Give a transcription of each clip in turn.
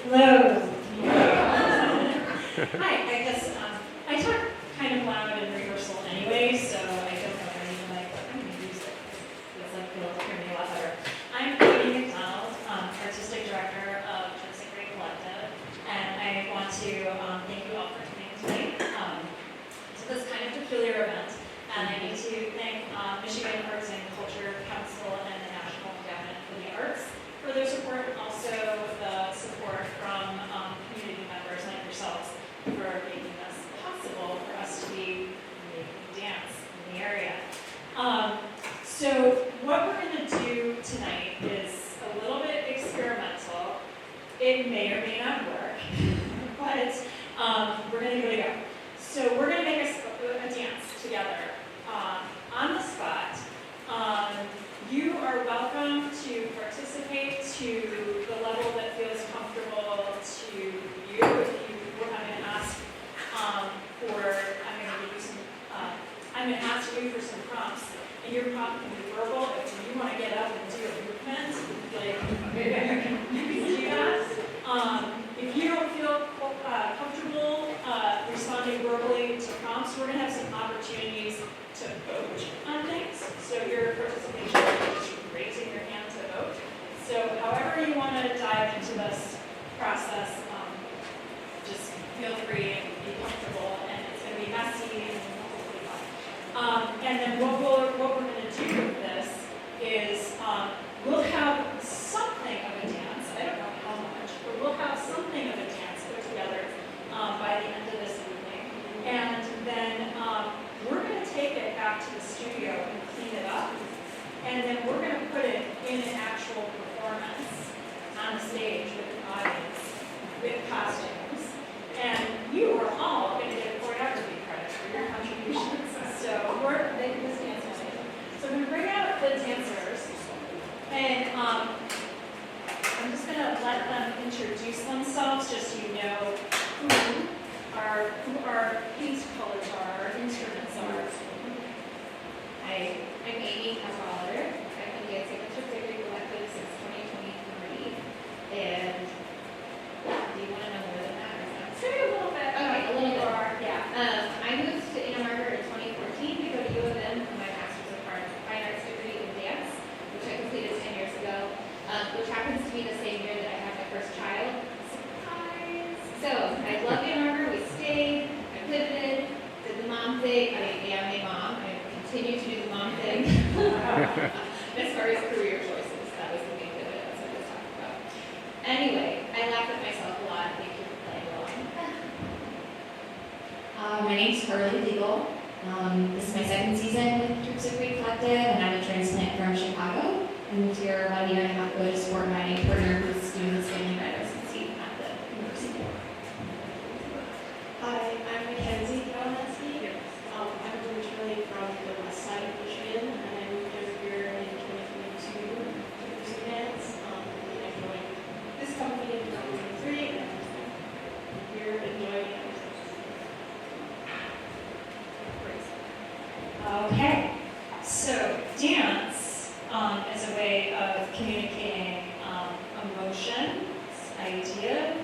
Hello. Hi, I guess I talk kind of loud in rehearsal anyway, so I don't know if I even I'm going to use it. Feels like you'll hear me a lot better. I'm Amy McDonald, Artistic Director of ChoreoCabaret, and I want to thank you all for coming tonight to this kind of peculiar event. And I need to thank Michigan Arts and Culture Council and the National Endowment for the Arts for their support, and also the support from community members like yourselves for making this possible for us to be making dance in the area. So what we're going to do tonight is a little bit experimental. It may or may not work, but we're going to give it a go. So we're going to make a dance together on the spot. You are welcome to participate to the level that feels comfortable to you. If you I'm going to ask I'm going to ask you for some prompts, and your prompt can be verbal. If you want to get up and do a movement, like you can do that. If you don't feel comfortable responding verbally to prompts, we're going to have some opportunities to vote on things. So your participation is just raising your hand to vote. So however you want to dive into this process, just feel free and be comfortable. And it's going to be messy and hopefully fun. And then what we're going to do with this is we'll have something of a dance. I don't know how much, but we'll have something of a dance put together by the end of this evening. And then we're going to take it back to the studio and clean it up. And then we're going to put it in an actual performance on the stage with an audience, with costumes. And you are all going to get choreography credit for your contributions. So we're making this dance tonight. So I'm going to bring out the dancers. And I'm just going to let them introduce themselves just so you know who our paint colors are, our instruments are. Hi, I'm Amy Cadwallader. I've been dancing with ChoreoCabaret Collective since 2023. And do you want to know more than that? Or not? Say a little bit. Okay, a little bit. More. Yeah. I moved to Ann Arbor in 2014 to go to U of M for my Master's of Fine Arts degree in dance, which I completed 10 years ago, which happens to be the same year that I had my first child. Surprise! So I loved Ann Arbor. We stayed. I pivoted, did the mom thing. I am a mom. I continue to do the mom thing. As far as career choices, that was the main pivot as I was talking about. Anyway, I laugh at myself a lot. Thank you for playing along. My name's Liegel. This is my second season with ChoreoCabaret Collective, and I'm a transplant from Chicago. I moved here about a year and a half ago to support my partner who's doing his family residency at the university. Hi, I'm Mackenzie Kalinowski. I'm originally from the west side of Michigan, and I moved over here in 2022 to do some dance. And I joined this company in 2023, and I'm here enjoying it. Okay. So dance is a way of communicating emotions, ideas,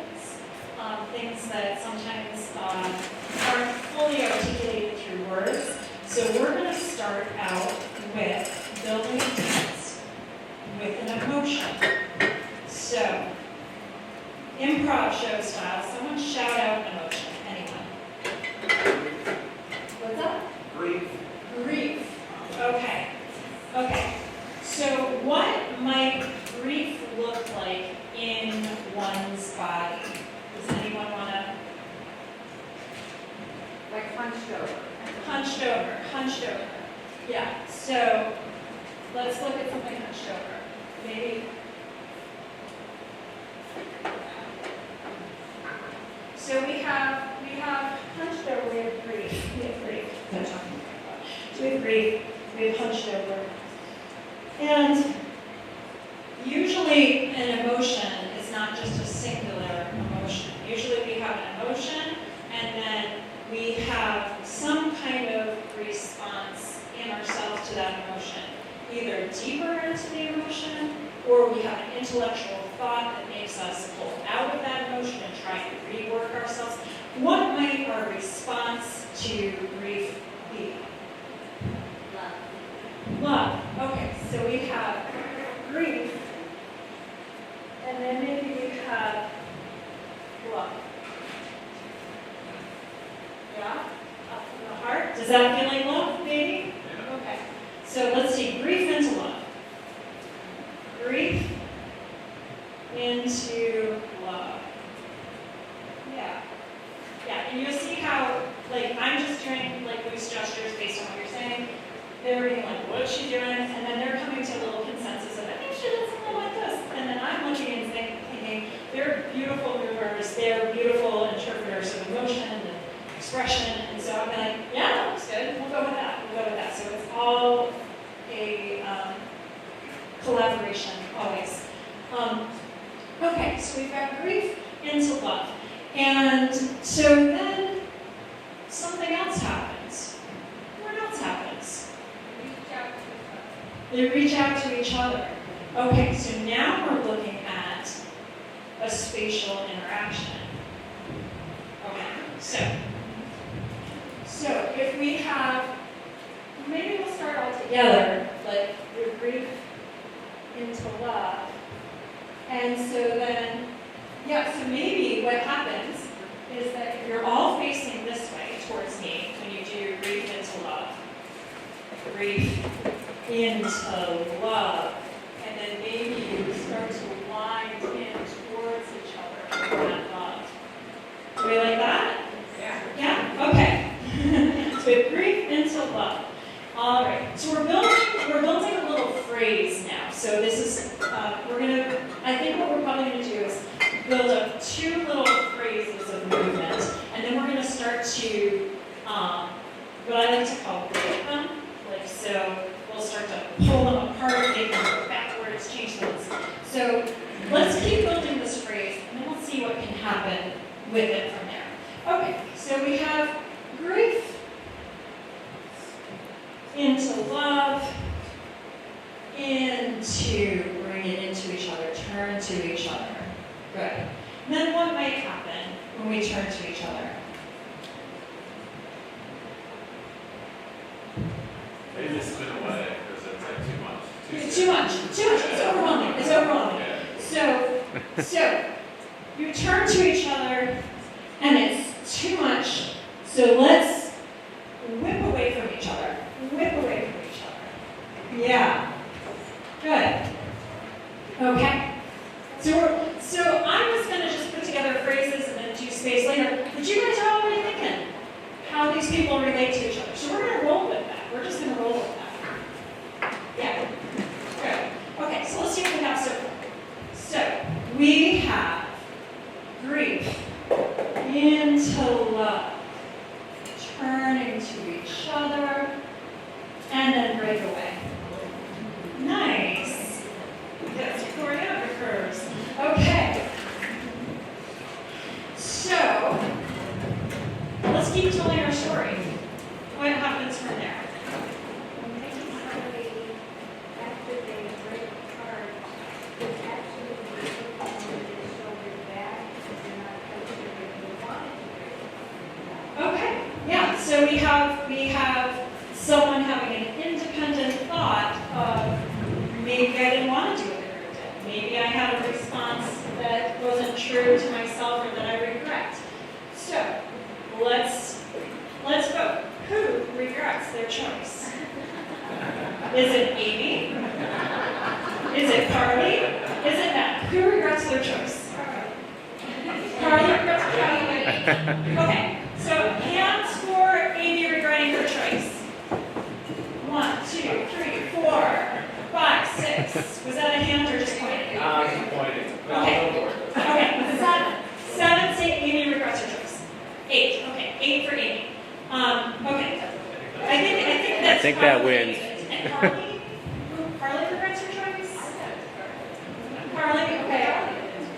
things that sometimes aren't fully articulated through words. So we're going to start out with building a dance with an emotion. So, improv show style, someone shout out emotion. Anyone? What's up? Grief. Grief. Okay. Okay. So what might grief look like in one's body? Does anyone want to? Like hunched over. Hunched over. Hunched over. Yeah. So let's look at something hunched over. Maybe. So we have hunched over. We have grief. We have grief. So we have grief. We have hunched over. And usually an emotion is not just a singular emotion. Usually we have an emotion and then we have some kind of response in ourselves to that emotion. Either deeper into the emotion or we have an intellectual thought that makes us pull out of that emotion and try to rework ourselves, what might our response to grief be? Love. Okay, so we have grief, and then maybe we have love. Yeah? Up from the heart. Does that feel like love, maybe? Yeah. Okay. So let's see, grief into love. Grief into love. Yeah. Yeah, and you'll see how, like, I'm just doing, like, loose gestures based on what you're saying. They're being like, what's she doing? And then they're coming to a little consensus of, I think she does something like this. And then I'm looking and thinking, they're beautiful movers, they're beautiful interpreters of emotion and expression. And so I'm like, yeah, that looks good. We'll go with that. We'll go with that. So it's all a collaboration, always. Okay, so we've got grief into love. And so then something else happens. What else happens? They reach out to each other. Okay, so now we're looking at a spatial interaction. Okay, so if we have, maybe we'll start all together, like your grief into love. And so then, yeah, so maybe what happens is that if you're all facing this way towards me when you do grief into love, grief into love, and then maybe you start to wind in towards each other in that love. Do we like that? Yeah. Yeah? Okay. So we have grief into love. All right. So we're building a little phrase now. So this is, I think what we're probably going to do is build up two little phrases of movement, and then we're going to start to, what I like to call break them. Like, so we'll start to pull them apart, make them go backwards, change things. So let's keep building this phrase, and then we'll see what can happen with it from there. Okay, so we have grief into love, into, bring it into each other, turn to each other. Good. And then what might happen when we turn to each other? They just spin away because it's like too much. It's too much. It's overwhelming. It's overwhelming. Yeah. So you turn to each other, and it's too much. So let's whip away from each other. Whip away from each other. Yeah. Good. Okay. So I'm just going to just put together phrases and then do space later. But you guys are already thinking how these people relate to each other. So we're going to roll with that. We're just going to roll with that. Yeah. Good. Okay, so let's see what we have so far. So we have grief into love, turning to each other, and then break away. Nice. That's choreographers. Okay. So let's keep telling our story. What happens from there? After they break apart, it's actually moving their shoulders back because they're not quite sure if they want it to break. Okay. Yeah. So we have someone having an independent thought of maybe I didn't want to do what the group did. Maybe I had a response that wasn't true to myself or that I regret. So let's vote. Who regrets their choice? Is it Amy? Is it Carly? Is it Matt? Who regrets their choice? Carly regrets her choice. Okay, so hands for Amy regretting her choice. 1, 2, 3, 4, 5, 6. Was that a hand or just pointing? I'm pointing. Okay. Okay, 7 say Amy regrets her choice. 8. Okay, 8 for Amy. Okay. I think that wins. And Carly? Carly regrets her choice? Carly, okay.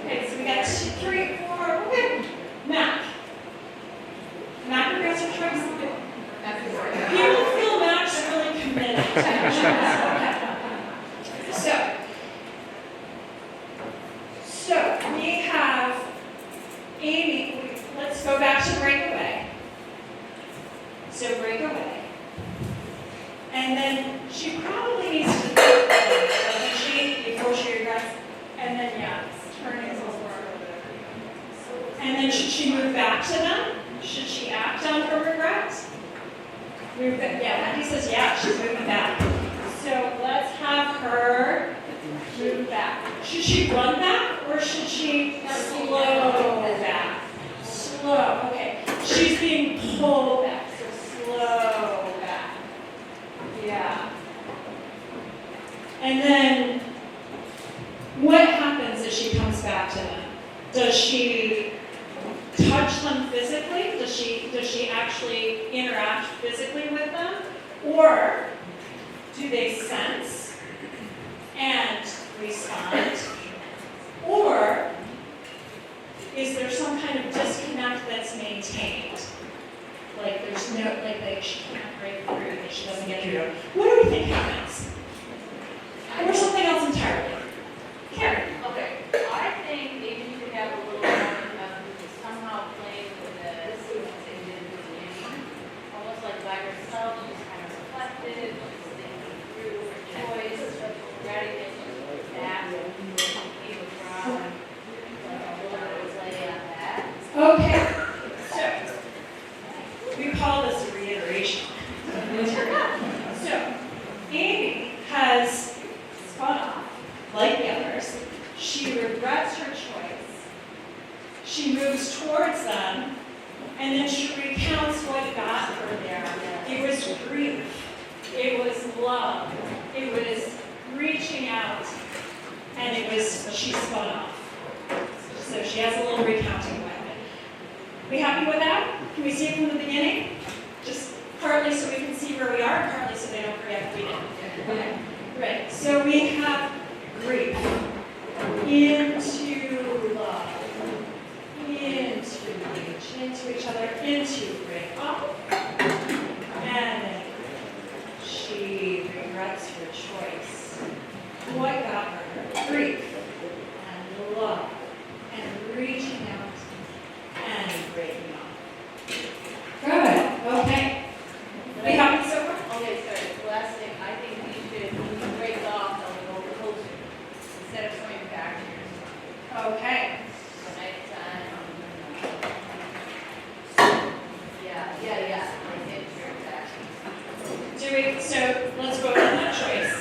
Okay, so we got 2, 3, 4. Okay. Mac. Mac regrets her choice? People feel Mac's really committed to her choice. Okay. So, So we have Amy, let's go back to breakaway. So breakaway. And then she probably needs to think, doesn't she, before she regrets? And then, yeah, turning over. And then should she move back to them? Should she act on her regrets? Move back. Yeah, Wendy says, yeah, she's moving back. So let's have her move back. Should she run back or should she slow back? Slow, okay. She's being pulled back, so slow back. Yeah. And then what happens as she comes back to them? Does she touch them physically? Does she actually interact physically with them? Or do they sense and respond? Or is there some kind of disconnect that's maintained? Like there's no, like she can't break through, that she doesn't get through. What do we think happens? Or something else entirely? Karen. Okay, I think maybe you could have a little more somehow playing with the students they did in the beginning. Almost like by herself, just kind of reflected, just thinking through her choice, ready to back, came from, like a little bit of play on that. Okay. So we call this a reiteration. So Amy has spun off, like the others. She regrets her choice. She moves towards them, and then she recounts what got her there. It was grief. It was love. It was reaching out, and it was, she spun off. So she has a little recounting weapon. We happy with that? Can we see it from the beginning? Just partly so we can see where we are, and partly so they don't forget we didn't. Okay. Right. So we have grief into love, into reach, into each other, into break up, and then she regrets her choice. What got her? Grief and love and reaching out and breaking up. Good. Okay. We happy so far? Okay, sorry, last thing, I think we should break off a little closer instead of going back to yourself. Okay. So nighttime. Yeah, like interaction. Do we, so let's vote on that choice.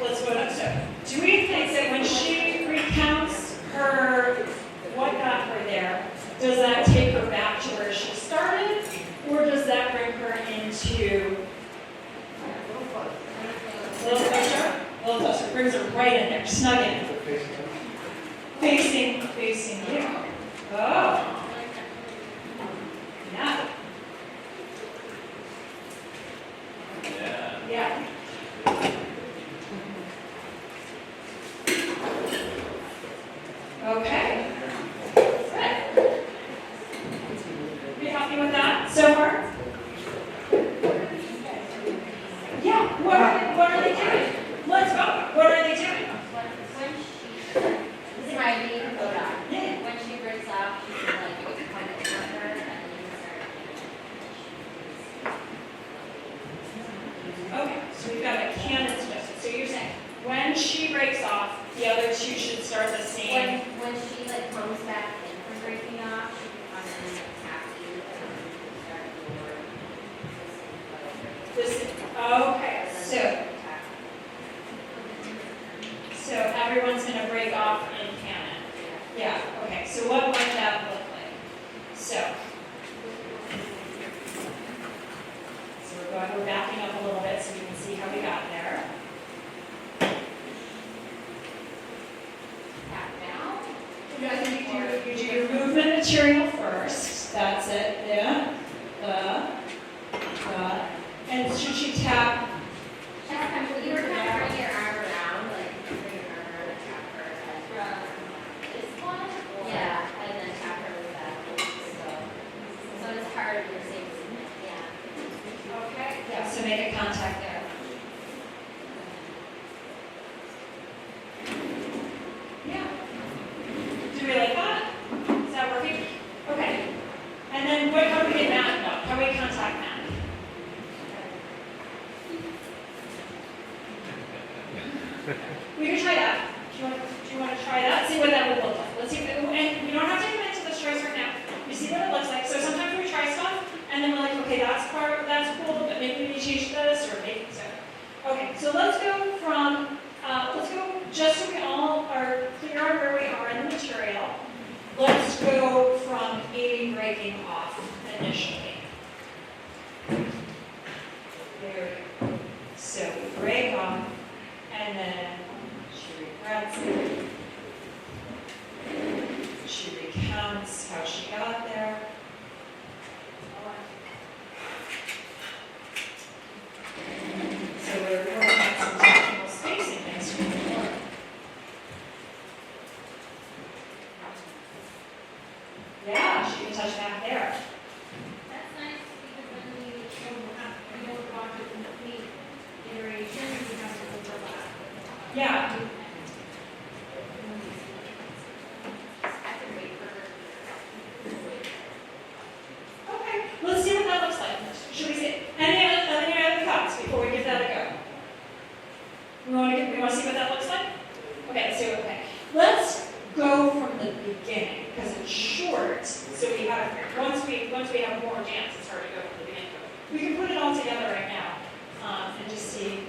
Let's vote on, so, do we think that when she recounts her, what got her there, does that take her back to where she started? Or does that bring her into a little closer? A little closer, brings her right in there, snug in. Facing you. Oh. Yeah. Yeah. Yeah. Okay. Good. Be happy with that so far? Yeah. What are they doing? Let's go. What are they doing? When she, this is my being photo. Yeah. When she breaks off, she can like point it to her and then you start. Okay. So we've got a canon suggested. So you're saying when she breaks off, the other two should start the same. When she like comes back in from breaking off, she can come in and like tap you and then you can start your This. Okay. So everyone's going to break off in canon. Yeah. Okay. So what might that look like? So we're backing up a little bit so we can see how we got there. tap down. You do your movement material first. That's it. Yeah. And should she tap? You were kind of bring your arm around, like bring your arm around and tap her head from this one. Yeah, and then tap her with that. So it's hard to say, yeah. Okay. Yeah. So make a contact there. Yeah. try that, see what that would look like. Let's see, and we don't have to commit to this choice right now. We see what it looks like. So sometimes we try stuff, and then we're like, okay, that's cool, but maybe we need to change this, or maybe so. Okay, so let's go just so we all are clear on where we are in the material. Let's go from Amy breaking off initially. There we go. So we break off, and then she regrets it. She recounts how she got there. So we're working on some technical spacing things from before. Yeah, she can touch back there. That's nice because when we watch it complete iteration, we have to overlap. Yeah. Okay, let's see what that looks like. Should we see any other thoughts before we give that a go? We want to see what that looks like? Okay, let's do it. Okay. Let's go from the beginning because it's short. So we have once we have more dance, it's hard to go from the beginning. We can put it all together right now and just see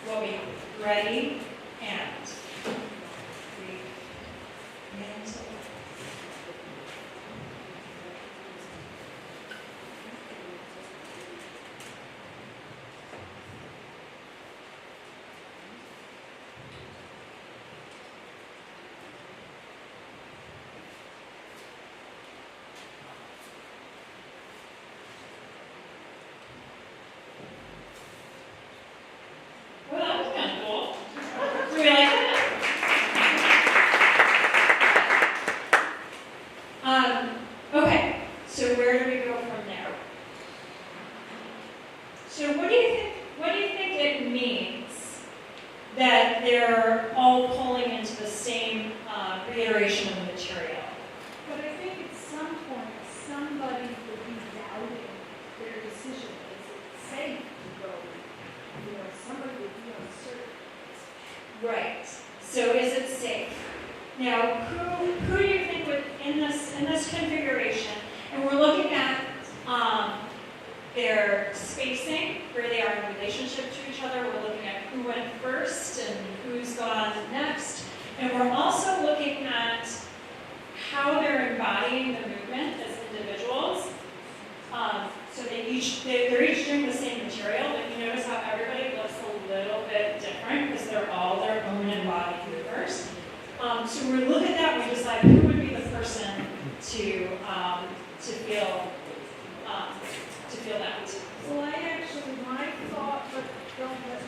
what we have. Ready and three and well, that was kind of cool. Do we like that? Okay, so where do we go from there? So what do you think it means that they're all pulling into the same reiteration of the material? But I think at some point, somebody would be doubting their decision. Is it safe to go? Somebody would be uncertain. Right. So is it safe? Now, who do you think would in this configuration? And we're looking at their spacing, where they are in relationship to each other. We're looking at who went first and who's gone next. And we're also looking at how they're embodying the movement as individuals. So they're each doing the same material, but you notice how everybody looks a little bit different because they're all their own embodied movers. So we look at that and we decide who would be the person to feel that. Well, my thought, but don't let me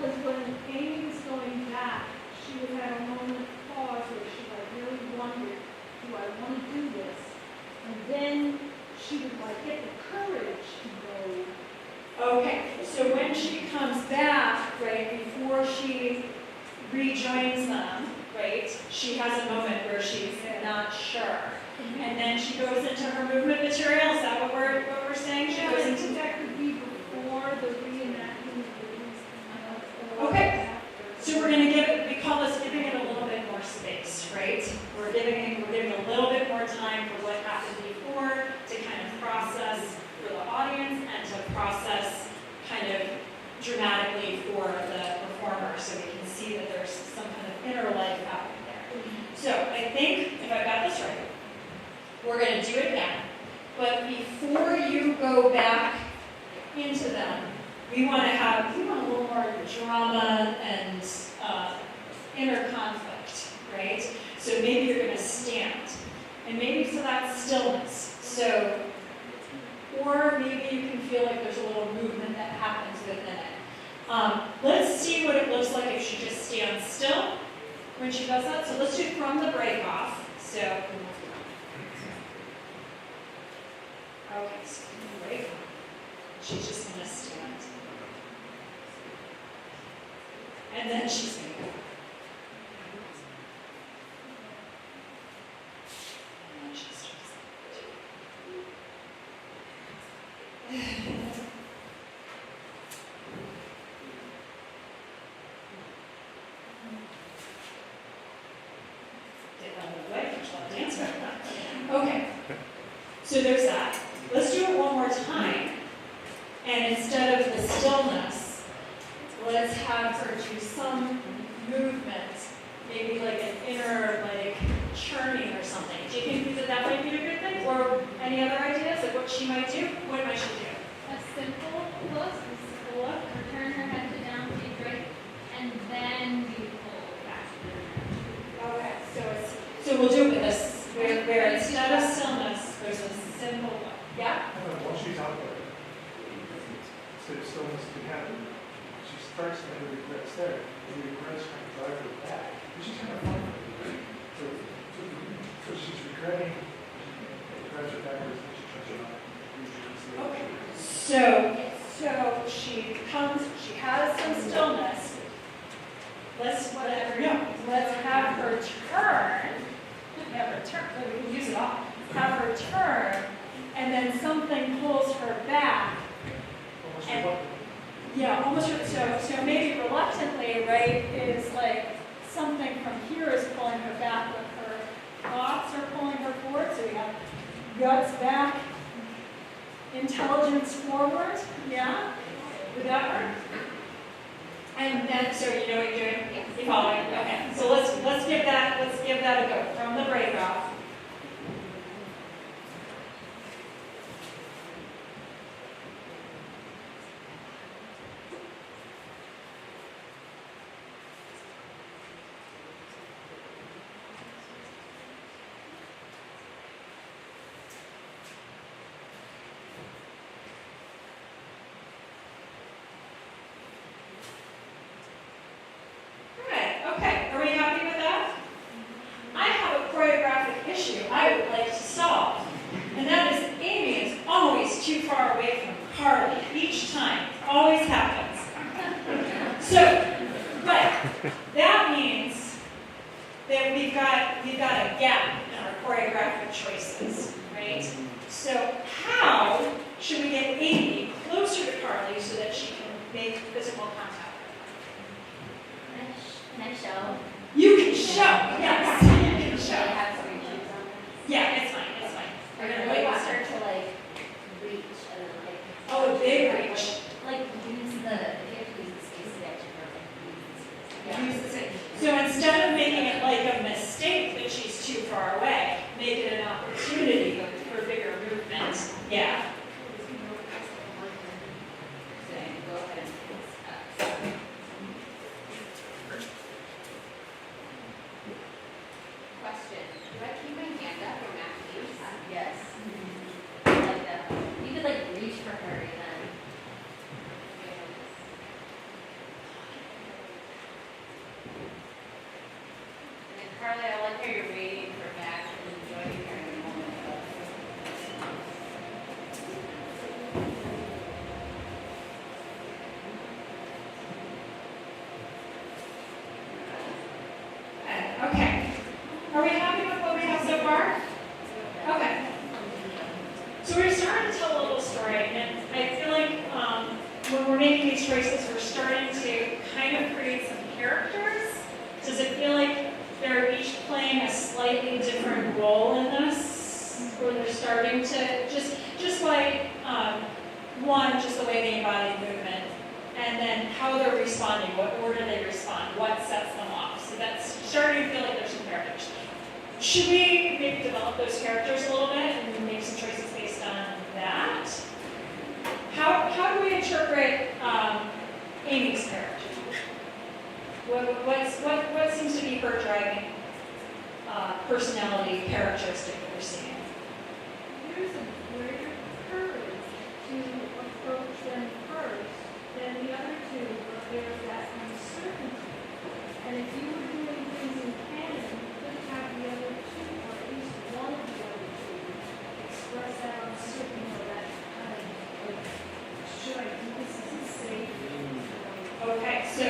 was when Amy was going back, she would have a moment of pause where she really wondered, do I want to do this? And then she would get the courage to go. Okay, so when she comes back, right, before she rejoins them, right, she has a moment where she's not sure. And then she goes into her movement material. Is that what we're saying? She Yeah, goes I into think that could be before the reenactment of the movies. Okay. So we're going to we call this giving it a little bit more space, right? We're giving a little bit more time for what happened before to kind of process for the audience and to process kind of dramatically for the performer so we can see that there's some kind of inner life happening there. So I think, if I've got this right, we're going to do it again. But before you go back into them, we want a little more drama and inner conflict, right? So maybe you're going to stand. And maybe so that's stillness. So, or maybe you can feel like there's a little movement that happens within it. Let's see what it looks like if she just stands still when she does that. So let's do from the break off. So, okay, so from the break off. She's just going to stand. And then she's going to go. And then she starts. answer. Okay, so there's that. Let's do it one more time. And instead of the stillness, let's have her do some movement, maybe like an inner, like, churning or something. Do you think that that might be a good thing? Or any other ideas of what she might do? What might she do? A simple look, turn her head to down, take right, and then you pull back to the Okay, so we'll do it with this, where instead of stillness, there's a simple look. Yeah? While she's out there, instead of stillness can happen, she starts to have regrets there, and the regrets kind of drive her back, which is kind of fun. So she's regretting, it drives her backwards, and she turns it on. Okay. So she has some stillness. Let's have her turn. We can use it all. Have her turn, and then something pulls her back. Almost And- reluctant. Yeah, almost, so maybe reluctantly, right, is like something from here is pulling her back, but her thoughts are pulling her forward, so we have guts back, intelligence forward, yeah? Would that work? And then, so you know what you're doing? You following? Okay, so let's give that a go, from the break off. Good, okay, are we happy with that? I have a choreographic issue I would like to solve, and that is Amy is always too far away from Carly each time, always happens. So, but that means that we've got a gap in our choreographic choices, right? So how should we get Amy closer to Carly so that she can make physical contact? Can I show? You can show, yes, you can Should I show. have some reach on this? Yeah, it's fine, it's fine. Or We're do gonna I wait want this her her. to like reach and then like? Oh, a big reach. Like use the, if you have to use the space to get to her, like use the space. Yeah. Use the same. So instead of making it like a mistake that she's too far away, make it an opportunity for bigger movement. Yeah. So go ahead and question, do I keep my hand up or not use? Yes. Like that. You could like reach for her and then. And then Carly, I like how you're waiting for Max and enjoying her in the moment. Okay. Are we happy with what we have so far? Okay. So we're starting to tell a little story, and I feel like when we're making these choices, we're starting to kind of create some characters. Does it feel like they're each playing a slightly different role in this? Or they're starting to, just like, one, just the way they embody movement, and then how they're responding, what order they respond, what sets them off. So that's starting to feel like there's some characters. Should we maybe develop those characters a little bit and make some choices based on that? How do we interpret Amy's character? What seems to be her driving personality characteristic that we're seeing? There's a greater courage to approach them first than the other two, but there's that uncertainty. And if you were doing things in canon, you could have the other two, or at least one of the other two, express that uncertainty or that kind of, like, should I do this, is it safe? Okay, so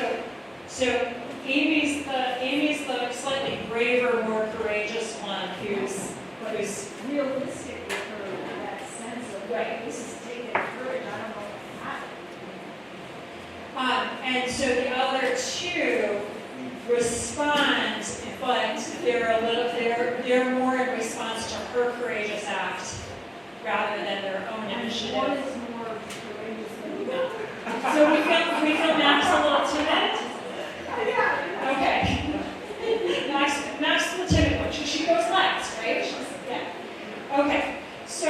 Amy's the slightly braver, more courageous one who's Realistic with her, in that sense of, Right. this is taking courage, I don't know what happened. and so the other two respond, but they're more in response to her courageous act rather than their own And initiative. one is more courageous than the other. So we feel Max a little timid? Okay. Max the timid one. She goes last, right? Yeah. Okay. So,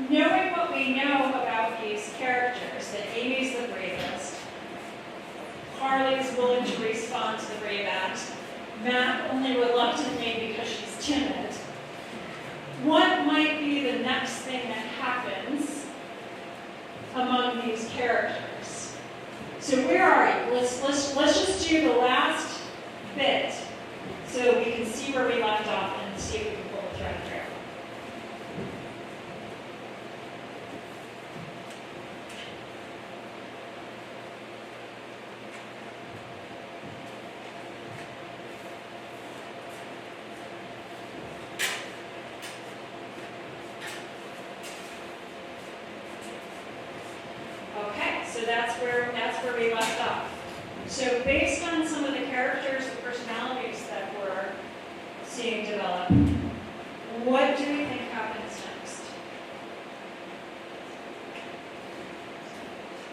knowing what we know about these characters, that Amy's the bravest, Carly's willing to respond to the brave act, Matt only reluctantly because she's timid. What might be the next thing that happens among these characters? So where are you? Let's just do the last bit so we can see where we left off and see if we can pull the thread through. Okay, so that's where we left off. So based on some of the characters and personalities that we're seeing develop, what do we think happens next?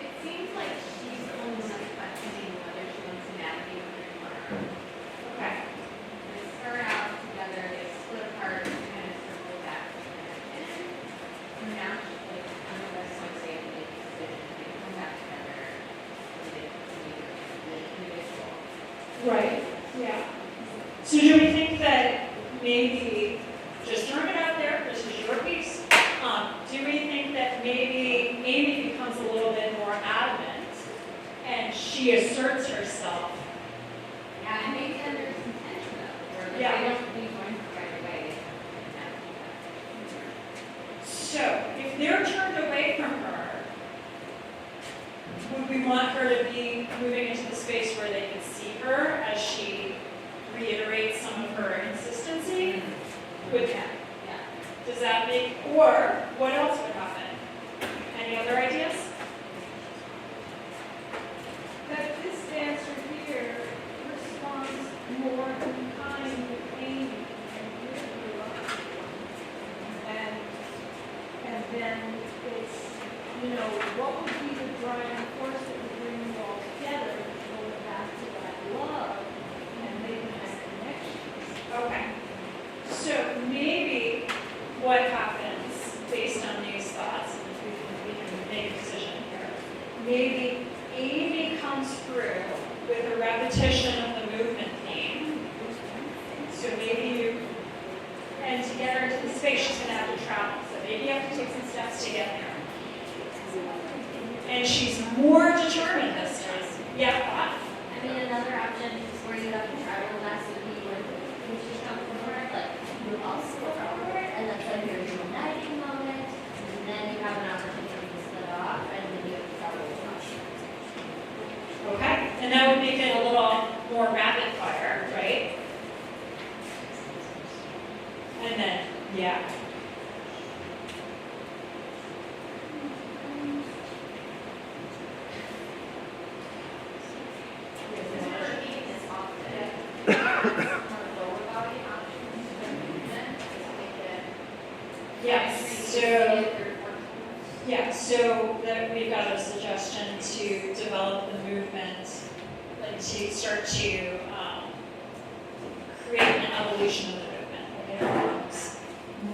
It seems like she's the only one questioning whether she wants to navigate with her partner. Okay. They start out together, they split apart, kind of circle back together. And now she's like, I'm the best one say they make a decision, they come back together, and they continue the individual. Right. Yeah. So do we think that maybe, just throwing it out there, this is your piece, do we think that maybe Amy becomes a little bit more adamant and she asserts herself? Yeah, and maybe then there's some tension though, where like, Yeah. they don't be going right away. So, if they're turned away from her, would we want her to be moving into the space where they can see her as she reiterates some of her inconsistency? Would that? Yeah. Does that make, or what else would happen? Any other ideas? That this dancer here responds more in kind with Amy and really and then it's, what would be the driving force that would bring you all together, going back to that love and making that connection? Okay. So maybe what happens based on these thoughts, and we can make a decision here. Maybe Amy comes through with a repetition of the movement theme. So maybe you, and to get her into the space, she's going to have to travel. So maybe you have to take some steps to get there. And she's more determined this time. Yeah, Bob? I mean, another option is where you have to travel less would be when she comes forward, like, you also go forward, and that's like your uniting moment, and then you have an opportunity to split off, and then you have to travel across. Okay. And that would make it a little more rapid fire, right? And then, yeah. So that we've got a suggestion to develop the movement, like to start to create an evolution of the movement, like it becomes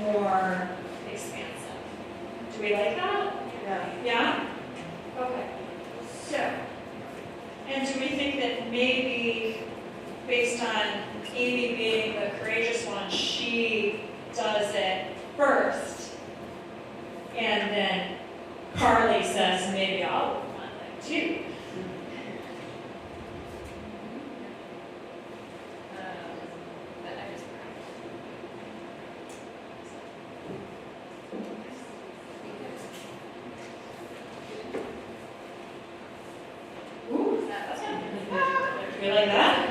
more expansive. Do we like that? Yeah. Yeah? Okay. So, and do we think that maybe based on Amy being the courageous one, she does it first, and then Carly says, maybe I'll work on that too. But I just Ooh, that's good. Do we like that?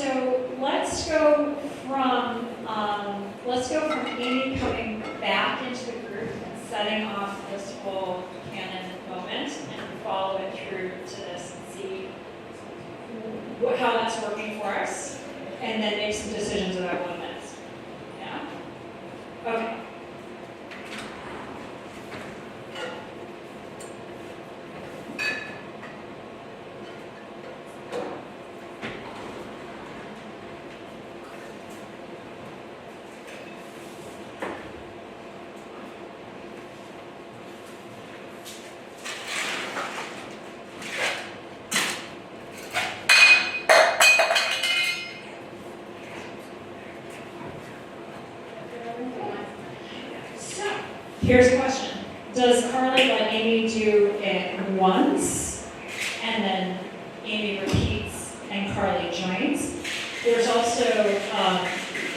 So let's go from Amy coming back into the group and setting off this whole canon moment and follow it through to this and see how that's working for us, and then make some decisions about 1 minute. Yeah? Okay. Here's a question. Does Carly let Amy do it once, and then Amy repeats and Carly joins? There's also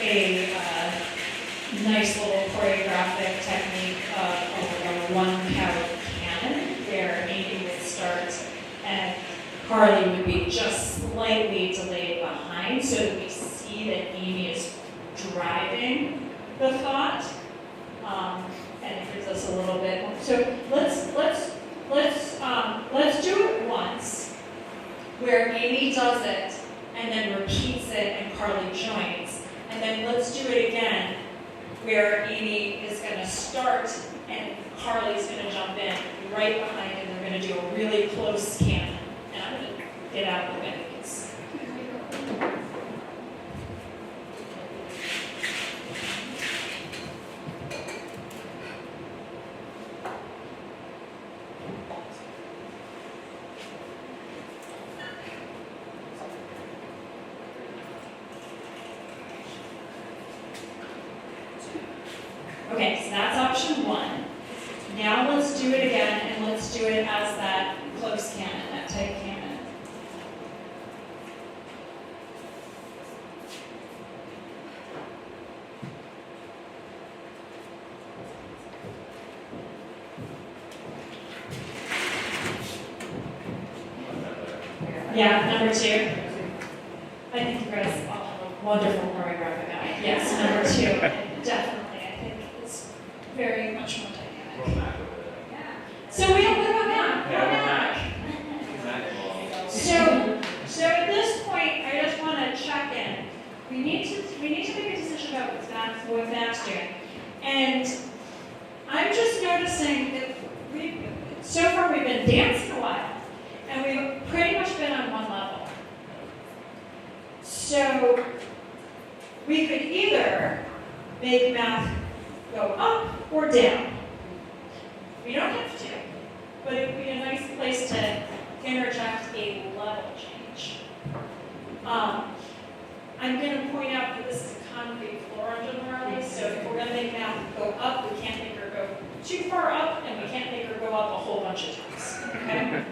a nice little choreographic technique of a one-count canon, where Amy would start and Carly would be just slightly delayed behind, so that we see that Amy is driving the thought. And it gives us a little bit more. So let's do it once, where Amy does it and then repeats it and Carly joins, and then let's do it again, where Amy is going to start and Carly's going to jump in right behind, and they're going to do a really close canon. And I'm going to get out of the way. Okay, so that's option 1. Now let's do it again, and let's do it as that close canon, that tight canon. Yeah, number 2. I think you guys all have a wonderful choreographic eye. Yes, number 2, definitely. Very much more dynamic. So we don't live on that. So at this point, I just want to check in. We need to make a decision about what Matt's doing. And I'm just noticing that so far we've been dancing a while, and we've pretty much been on one level. So we could either make math go up or down. We don't have to, but it would be a nice place to interject a level change. I'm going to point out that this is a concrete floor generally, so if we're going to make math go up, we can't make her go too far up, and we can't make her go up a whole bunch of times. Okay?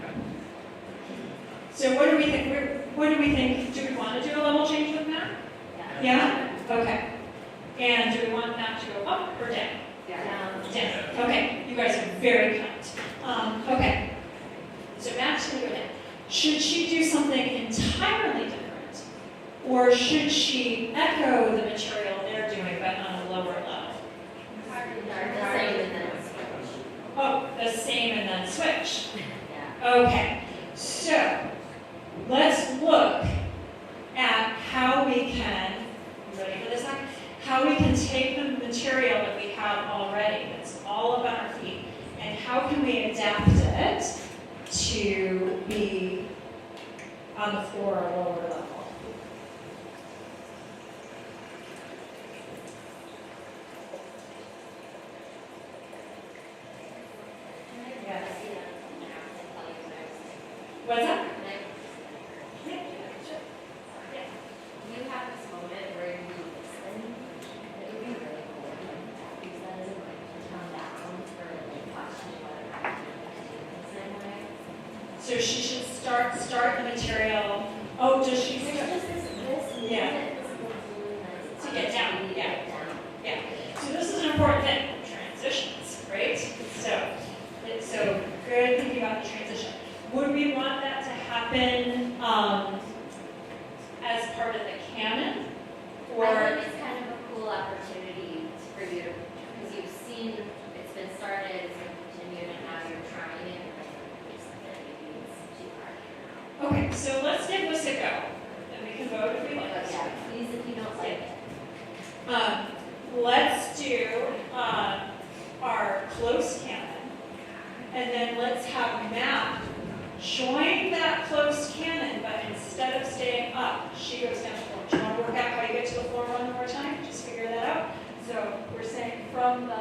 So what do we think? What do we think? Do we want to do a level change with math? Yeah? Okay. And do we want that to go up or down? Down. Okay, you guys are very kind. Okay, so Matt's going to go down. Should she do something entirely different? Or should she echo the material they're doing, but on a lower level? Oh, the same and then switch. Okay, so let's look at how we can, you ready for this one? How we can take the material that we have already, that's all up on our feet, and how can we adapt it to be on the floor or lower level. What's that? Yeah, sure. Yeah. You have this moment where you listen. It would be really cool if you said it like come down for like questioning whether or not you're doing the same way. So she should start the material. Oh, does she? It's just this Yeah. this is really nice. To get down, To yeah. get down. Yeah. So this is an important thing. Transitions, right? So good thinking about the transition. Would we want that to happen as part of the canon? I Or, think it's kind of a cool opportunity for you to, because you've seen it's been started, it's been continued, and now you're trying it, and then something maybe it's too hard. okay, so let's give this a go. And we can vote if we like But it. yeah, please if you don't like it. Let's do our close canon, and then let's have Matt join that close canon, but instead of staying up, she goes down to the floor. Do you want to work out how you get to the floor one more time? Just figure that out. So we're saying from the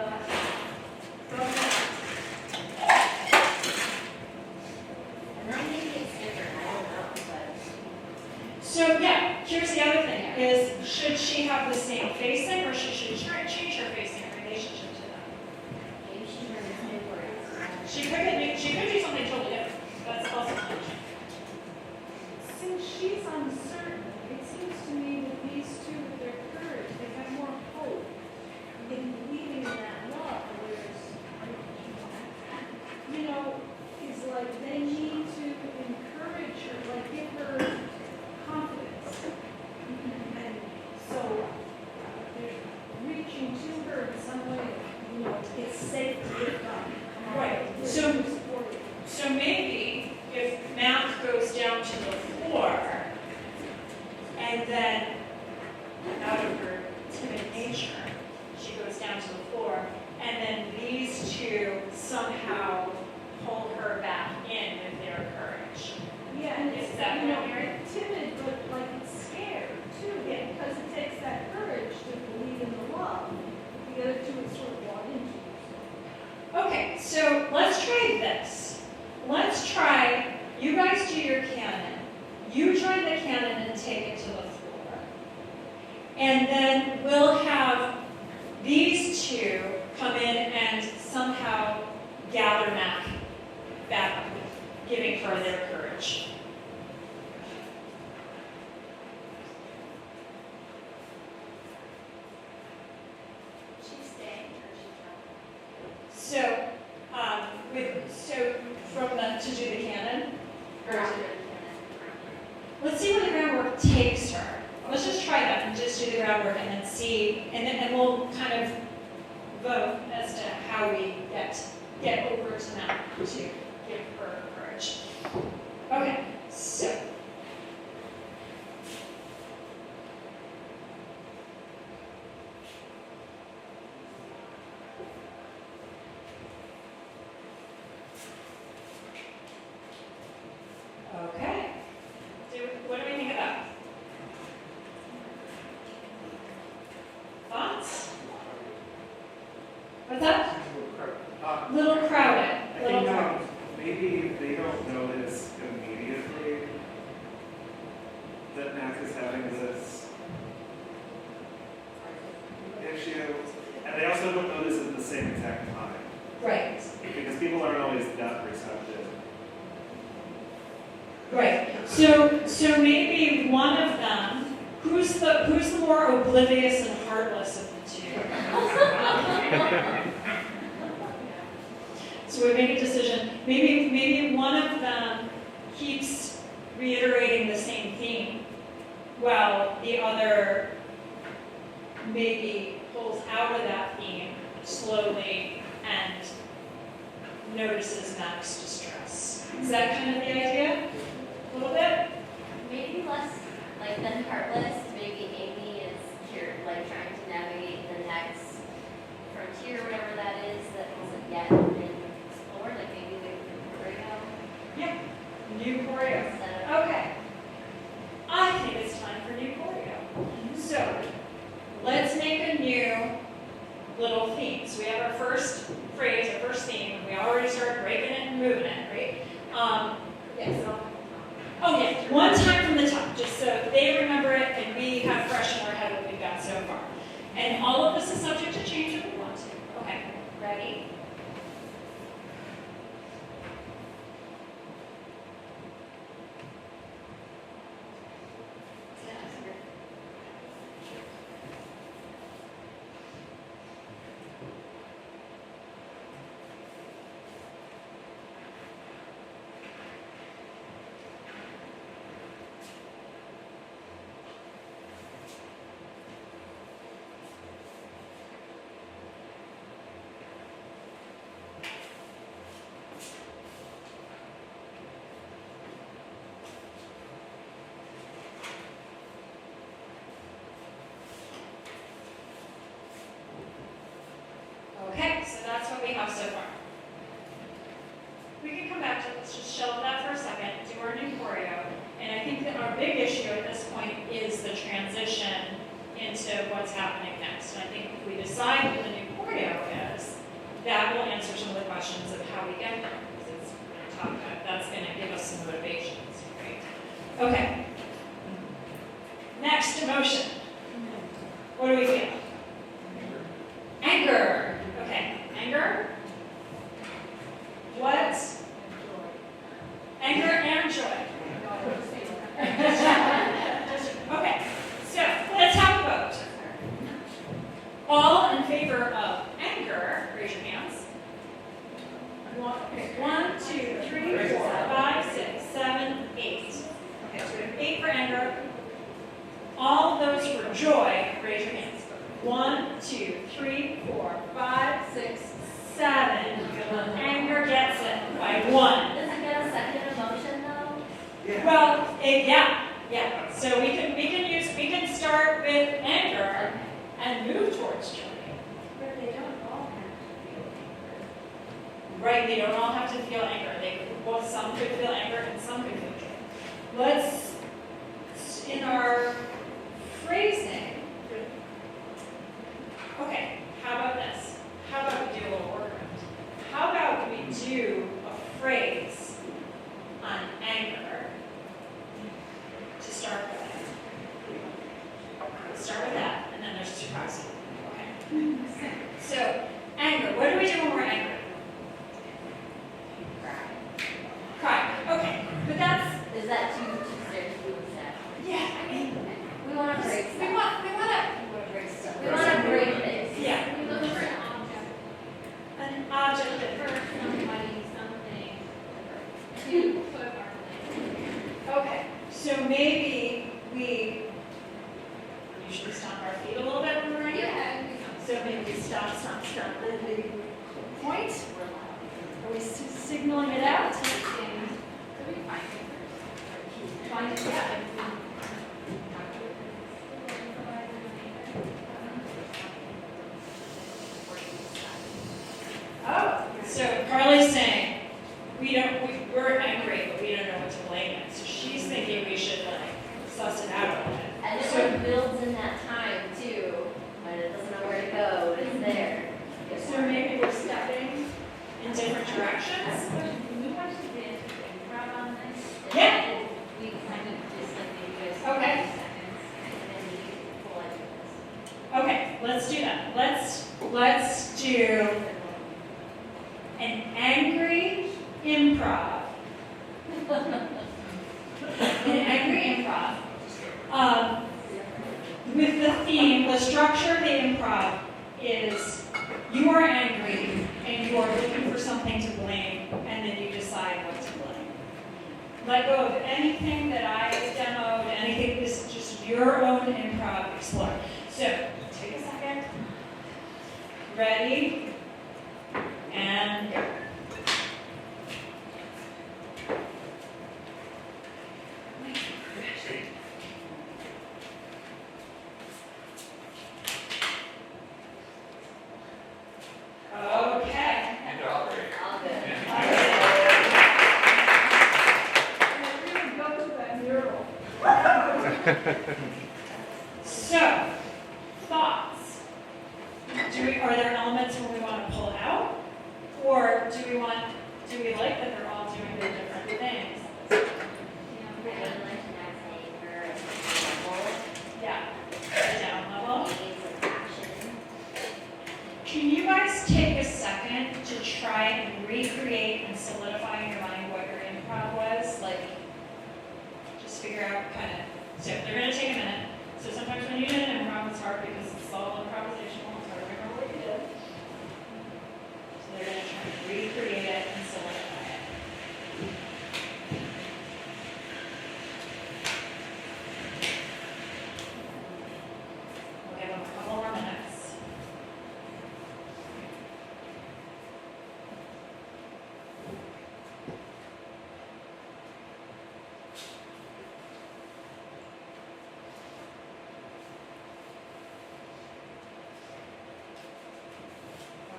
And then maybe it's different, I don't know, but. So yeah, here's the other thing, is should she have the same facing, or should she change her facing in relationship to them? Maybe she learned this new word. She could do something totally different. That's also an option. Since she's uncertain, it seems to me that these two, with their courage, they have more hope in believing in that love, whereas, you know, it's like they need to encourage her, like give her confidence. And so they're reaching to her in some way, you know, it's safe to get done. Right. So maybe if Matt goes down to the floor, and then out of her timid nature, she goes down to the floor, and then these two somehow pull her back in with their courage. Yeah, and Is it's, that you know, what you're- timid, but like it's scared too, Yeah. because it takes that courage to believe in the love. The other two is sort of bought into it. Okay, so let's try this. Let's try, you guys do your canon. You join the canon and take it to the floor. And then we'll have these two come in and somehow gather Mac back up, giving her their courage. She's staying or she's So, so from the, to do the canon, not? Or after the let's see where the groundwork takes her. Let's just try that and just do the groundwork and then see, and we'll kind of vote as to how we get over to Matt to give her courage. Okay, so. Okay. What do we think of that? Thoughts? What's that? Little crowded. I Little think crowded. maybe they don't notice immediately that Mac is having this issue, and they also don't notice at the same exact time, Right. because people aren't always that receptive. Right. So maybe one of them, who's the more oblivious and heartless of the two? So we make a decision. Maybe one of them keeps reiterating the same theme, while the other maybe pulls out of that theme slowly and notices Mac's distress. Is that kind of the idea? A little bit? Maybe less, like, than heartless, maybe Amy is here, like, trying to navigate the next frontier, whatever that is, that hasn't yet been explored, like maybe the choreo Yeah. New choreo. instead of. Okay. I think it's time for new choreo. So, let's make a new little theme. So we have our first phrase, our first theme. We already started breaking it and moving it, right? Yes. Oh yeah, one time from the top, just so they remember it and we have fresh in our head what we've got so far. And all of this is subject to change if we want to. Okay, ready? Okay. Next emotion. What do we feel? Anger. Okay, anger. What? Anger and joy. Okay, so let's have a vote. All in favor of anger, raise your hands. Okay, 1, 2, 3, 4, 5, 6, 7, 8. Okay, so we have 8 for anger. All those for joy, raise your hands. 1, 2, 3, 4, 5, 6, 7. Anger gets it by 1. Does it get a second emotion though? Well, yeah. So we can start with anger and move towards joy. But they don't all have to feel anger. Right, they don't all have to feel anger. Well, some could feel anger and some could feel joy. Let's, in our phrasing, okay, how about this? How about we do a little workaround? How about we do a phrase on anger to start with? Let's start with that, and then there's 2 parts. Okay. So, anger. What do we do when we're angry? Cry. Okay, but that's, Is that too serious to do with that? yeah, I mean, We want to break we stuff. want We want to break stuff. We want to break things. Yeah. We look for an object. an object that For somebody, something. To put our thing. okay, so maybe we usually stomp our feet a little bit when we're angry. Yeah. So maybe we stomp, then we point. Are we signaling it out? Could we find it first? Find it, yeah. Oh, so Carly's saying, we're angry, but we don't know what to blame it. So she's thinking we should suss it out a little bit. And it So- builds in that time too, when it doesn't know where to go, it's there. So maybe we're stepping in different directions. Can we watch the improv on this? Yeah. We kind of just like maybe guys. Okay. 30 seconds, and then we pull into this. Okay, let's do that. Let's do an angry improv. An angry improv. With the theme, the structure of the improv is you are angry and you are looking for something to blame, and then you decide what to blame. Let go of anything that I demoed, anything, this is just your own improv explore. So, take a second. Ready? And go. Okay. You did all great. All good. And it really goes with that mural. So, thoughts. Are there elements where we want to pull it out? Or do we like that they're all doing their different things? Yeah. Down level. Can you guys take a second to try and recreate and solidify in your mind what your improv was? Like, just figure out kind of, so they're going to take a minute. So sometimes when you do an improv, it's hard because it's all improvisational. It's hard to remember what you did. So they're going to try and recreate it and solidify it. We'll give them a couple more minutes.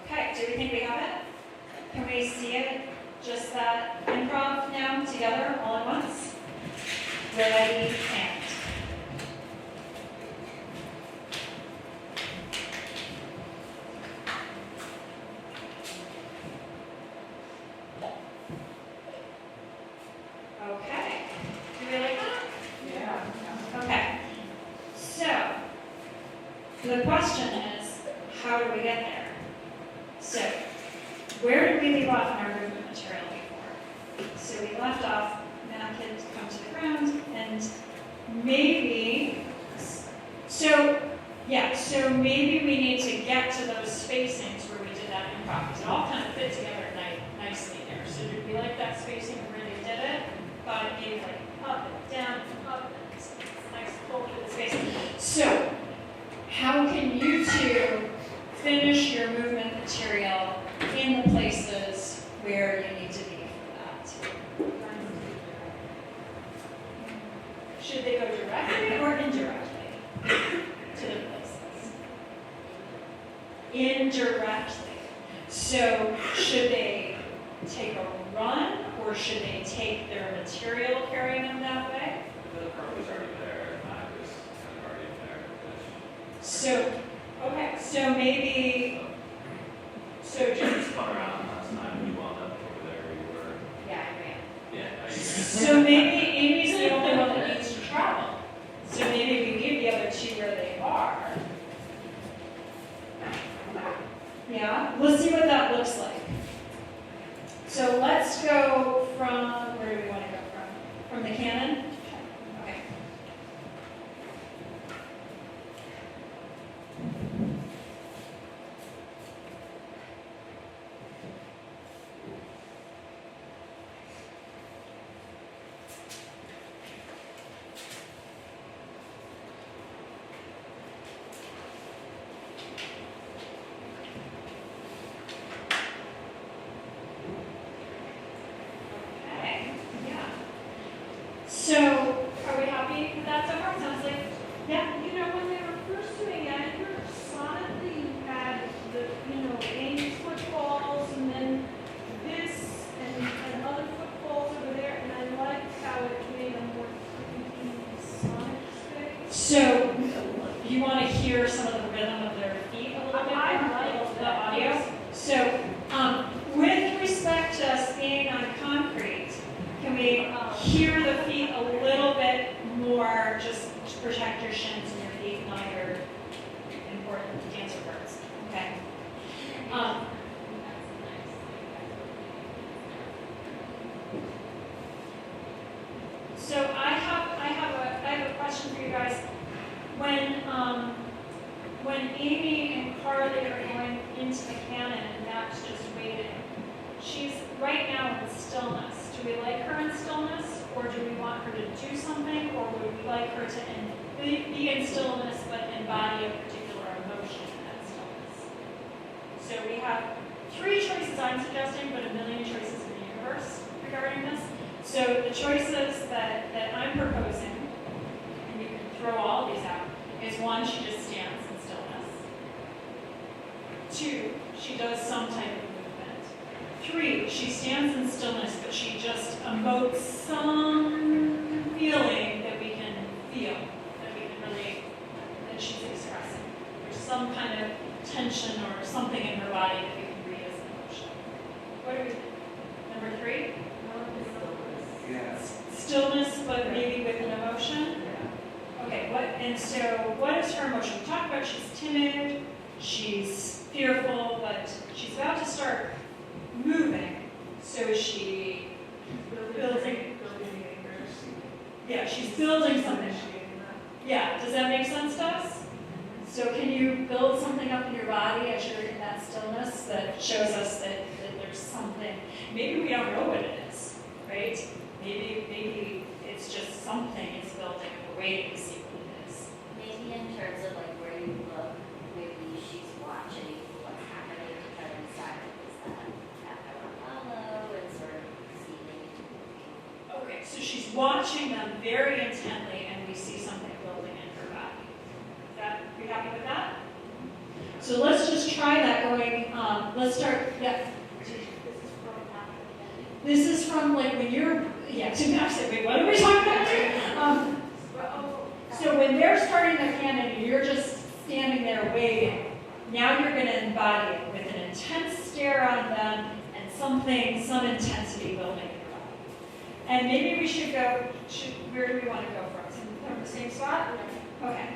Okay, do we think we have it? Can we see it, just that improv now together all at once? Ready, and. Okay, do we like that? The question is, how do we get there? So, where did we leave off in our movement material before? So we left off, now kids come to the ground, and maybe, so maybe we need to get to those spacings where we did that improv, because it all kind of fit together nicely there. So did we like that spacing where they did it? But it gave like up and down and up, and it's nice pull through the spacing. So, how can you two finish your movement material in the places where you need to be for that? Should they go directly or indirectly to the places? Indirectly. So should they take a run or should they take their material carrying them that way? The curve was already there, and I was kind of already there. So, okay, so maybe, so You just, just spun around last time, you wound up over there, you were, Yeah, I ran. yeah, now you're. so maybe Amy's the only one that needs to travel. So maybe we leave the other two where they are. Yeah, let's see what that looks like. So let's go from, where do we want to go from? From the cannon? Okay. Okay, yeah. So, are we happy with that so far? Sounds like, yeah? You know, when they were first doing Edgar, sonically you had the, Amy's footballs and then this and other footballs over there, and I liked how it made a more creepy sonic space. So, you want to hear some of the rhythm of their feet a little bit? I more? like The that. audio? So, with respect to us being on concrete, can we hear the feet a little bit more, just to protect your shins and your feet, not your important dancer parts, okay? So I have a question for you guys. When Amy and Carly are going into the cannon and Max just waiting, she's right now in stillness. Do we like her in stillness, or do we want her to do something, or would we like her to be in stillness but embody a particular emotion in that stillness? So we have 3 choices I'm suggesting, but a million choices in the universe regarding this. So the choices that I'm proposing, and you can throw all of these out, is 1, she just stands in stillness. 2, she does some type of movement. 3, she stands in stillness, but she just emotes some feeling that we can feel, that we can really, that she's expressing. There's some kind of tension or something in her body that we can read as an emotion. What do we think? Number 3? Yeah. Stillness, but maybe with an emotion? Okay, what is her emotion? We talked about she's timid, she's fearful, but she's about to start moving. So is she building? Yeah, she's building something. Yeah, does that make sense to us? So can you build something up in your body as you're in that stillness that shows us that there's something, maybe we don't know what it is, right? Maybe it's just something it's building and we're waiting to see what it is. Maybe in terms of like where you look, maybe she's watching what's happening to her inside. Is that I want to follow and sort of seeing. Okay, so she's watching them very intently and we see something building in her body. Are you happy with that? So let's just try that going, let's start, yeah. This is from like when you're, yeah, to Max said, wait, what are we talking about? So when they're starting the cannon and you're just standing there waiting, now you're going to embody it with an intense stare on them and some intensity building in your body. And maybe we should go, where do we want to go from? From the same spot? Okay.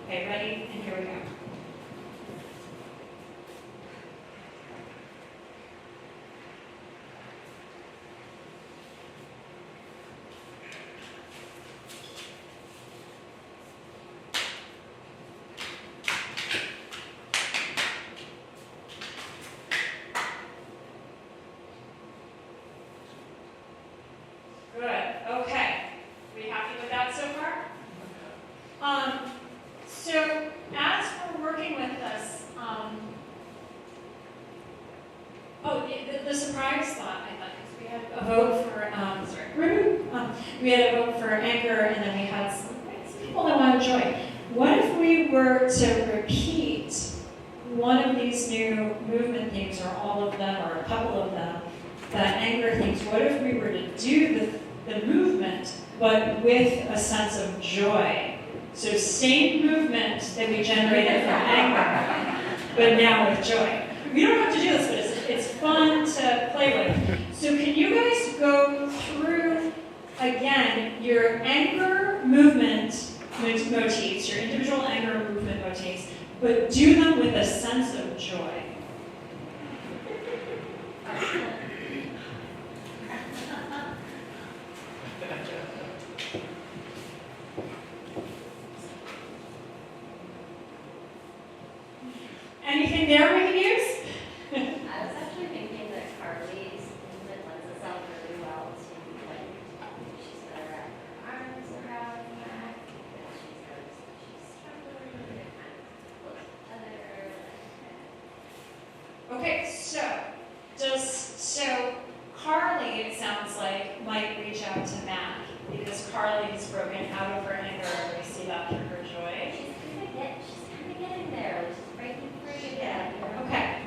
Okay, ready? And here we go. So as we're working with this, the surprise thought, I thought, because we had a vote for, we had a vote for anger, and then we had some people that wanted joy. What if we were to repeat one of these new movement themes, or all of them, or a couple of them, the anger themes? What if we were to do the movement, but with a sense of joy? So same movement that we generated from anger, but now with joy. We don't have to do this, but it's fun to play with. So can you guys go through, again, your anger movement motifs, your individual anger movement motifs, but do them with a sense of joy? Anything there we can use? I was actually thinking that Carly's movement lends itself really well to, like, she's gonna wrap her arms around the neck, and she's struggling, and it kind of close together, Okay, so Carly, it sounds like, might reach out to Mac, because Carly's broken out of her anger, and we see that through her joy. she's kind of getting there, like she's breaking free again. Okay.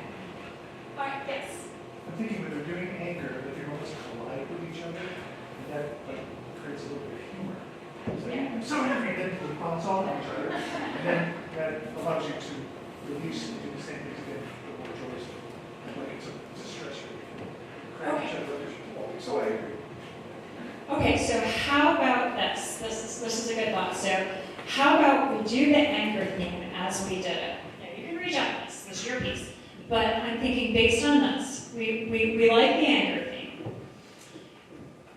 All right, yes. I'm thinking when they're doing anger, that they almost collide with each other, and that like creates a little bit of humor. It's like, Yeah. I'm so angry, then we bounce off each other, and then that allows you to release and do the same thing again, but more joyously. Like it's a stress relief. Crack each other, oh, I'm so angry. Okay, so how about this? This is a good thought. So how about we do the anger theme as we did it? Now you can reach out to this. This is your piece. But I'm thinking based on this, we like the anger theme.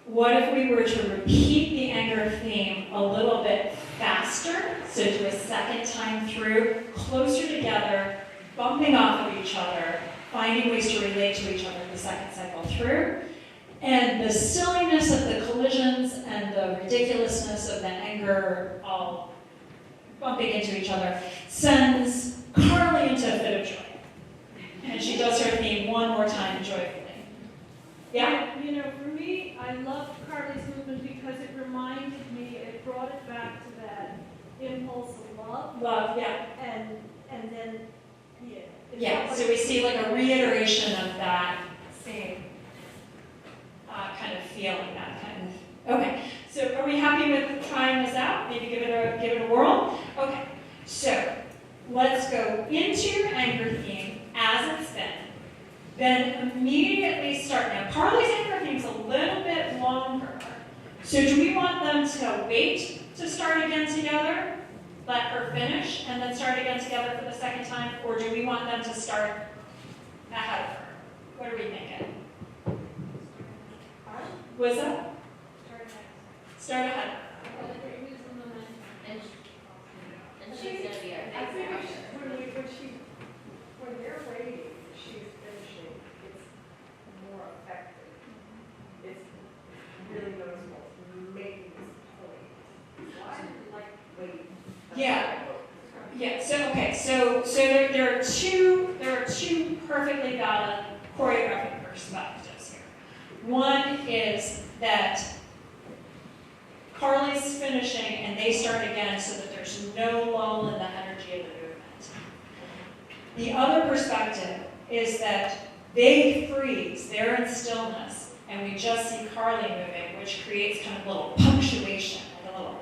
What if we were to repeat the anger theme a little bit faster? So do a second time through, closer together, bumping off of each other, finding ways to relate to each other the second cycle through. And the silliness of the collisions and the ridiculousness of the anger all bumping into each other sends Carly into a fit of joy. And she does her theme one more time joyfully. Yeah? You know, for me, I loved Carly's movement because it reminded me, it brought it back to that impulse of love. Love, yeah. And then, yeah. it Yeah, felt so like- we see like a reiteration of that same kind of feeling, that kind of. Okay, so are we happy with trying this out? Maybe give it a whirl? Okay, so let's go into your anger theme as it's been. Then immediately start. Now, Carly's anger theme's a little bit longer. So do we want them to wait to start again together, let her finish, and then start again together for the second time? Or do we want them to start ahead of her? What are we thinking? What's that? Start ahead. And she's gonna be our I think next when they're waiting, she's finishing, it's more effective. It's really noticeable, making this point. Why do you like waiting? Yeah. Yeah. So okay. So there are two perfectly valid choreographic perspectives here. One is that Carly's finishing and they start again so that there's no lull in the energy of the movement. The other perspective is that they freeze, they're in stillness, and we just see Carly moving, which creates kind of a little punctuation, like a little,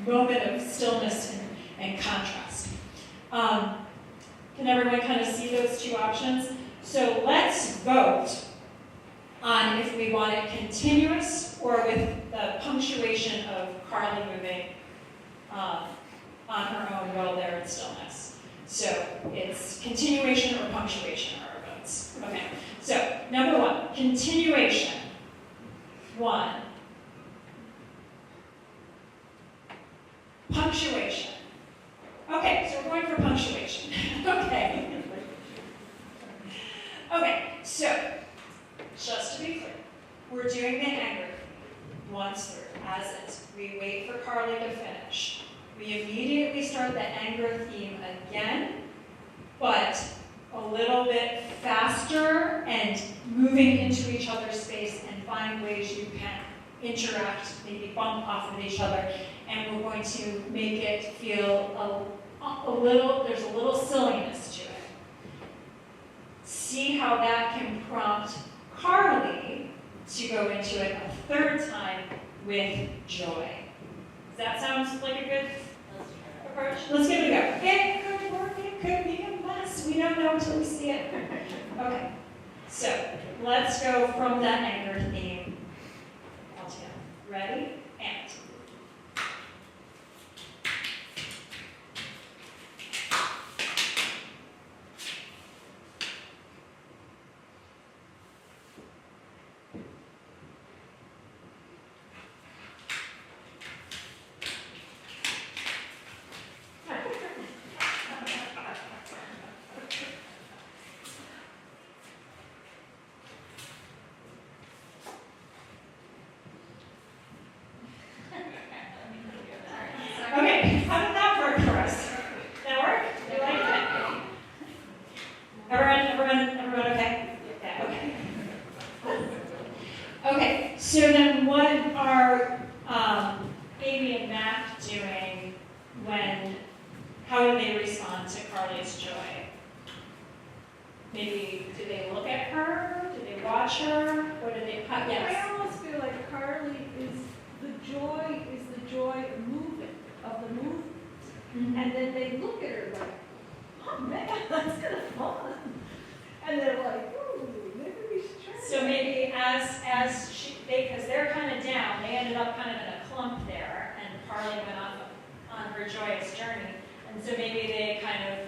moment of stillness and contrast. Can everyone kind of see those two options? So let's vote on if we want it continuous or with the punctuation of Carly moving on her own while they're in stillness. So it's continuation or punctuation are our votes. Okay, so number one, continuation. 1. Punctuation. Okay, so we're going for punctuation. Okay. Okay, so just to be clear, we're doing the anger once through, as is. We wait for Carly to finish. We immediately start the anger theme again, but a little bit faster and moving into each other's space and find ways you can interact, maybe bump off of each other. And we're going to make it feel a little, there's a little silliness to it. See how that can prompt Carly to go into it a third time with joy. Does that sound like a good approach? Let's give it a go. It could work, it could be a mess. We don't know until we see it. Okay, so let's go from that anger theme altogether. Ready? And. Okay, how did that work for us? That work? You like it? Everyone okay? Yeah, okay. Okay, so then what are Amy and Mac doing how do they respond to Carly's joy? Maybe, do they look at her? Do they watch her? What do they, yes? I almost feel like Carly is the joy of movement, of the movement. Mhm. And then they look at her like, oh man, that's kind of fun. And they're like, ooh, maybe we should try. So maybe because they're kind of down, they ended up kind of in a clump there, and Carly went off on her joyous journey. And so maybe they kind of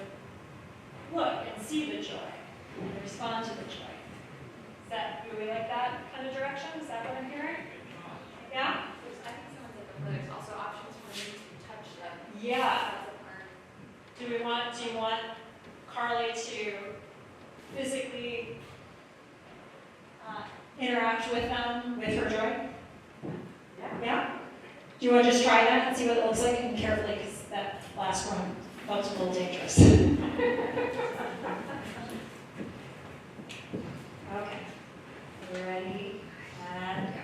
look and see the joy, and respond to the joy. Do we like that kind of direction? Is that what I'm hearing? Yeah? I think someone said that there's also options for me to touch them. Yeah. That's a part. Do you want Carly to physically interact with them, with her joy? Yeah? Do you want to just try that and see what it looks like? And carefully, because that last one felt a little dangerous. Okay. Ready? And go.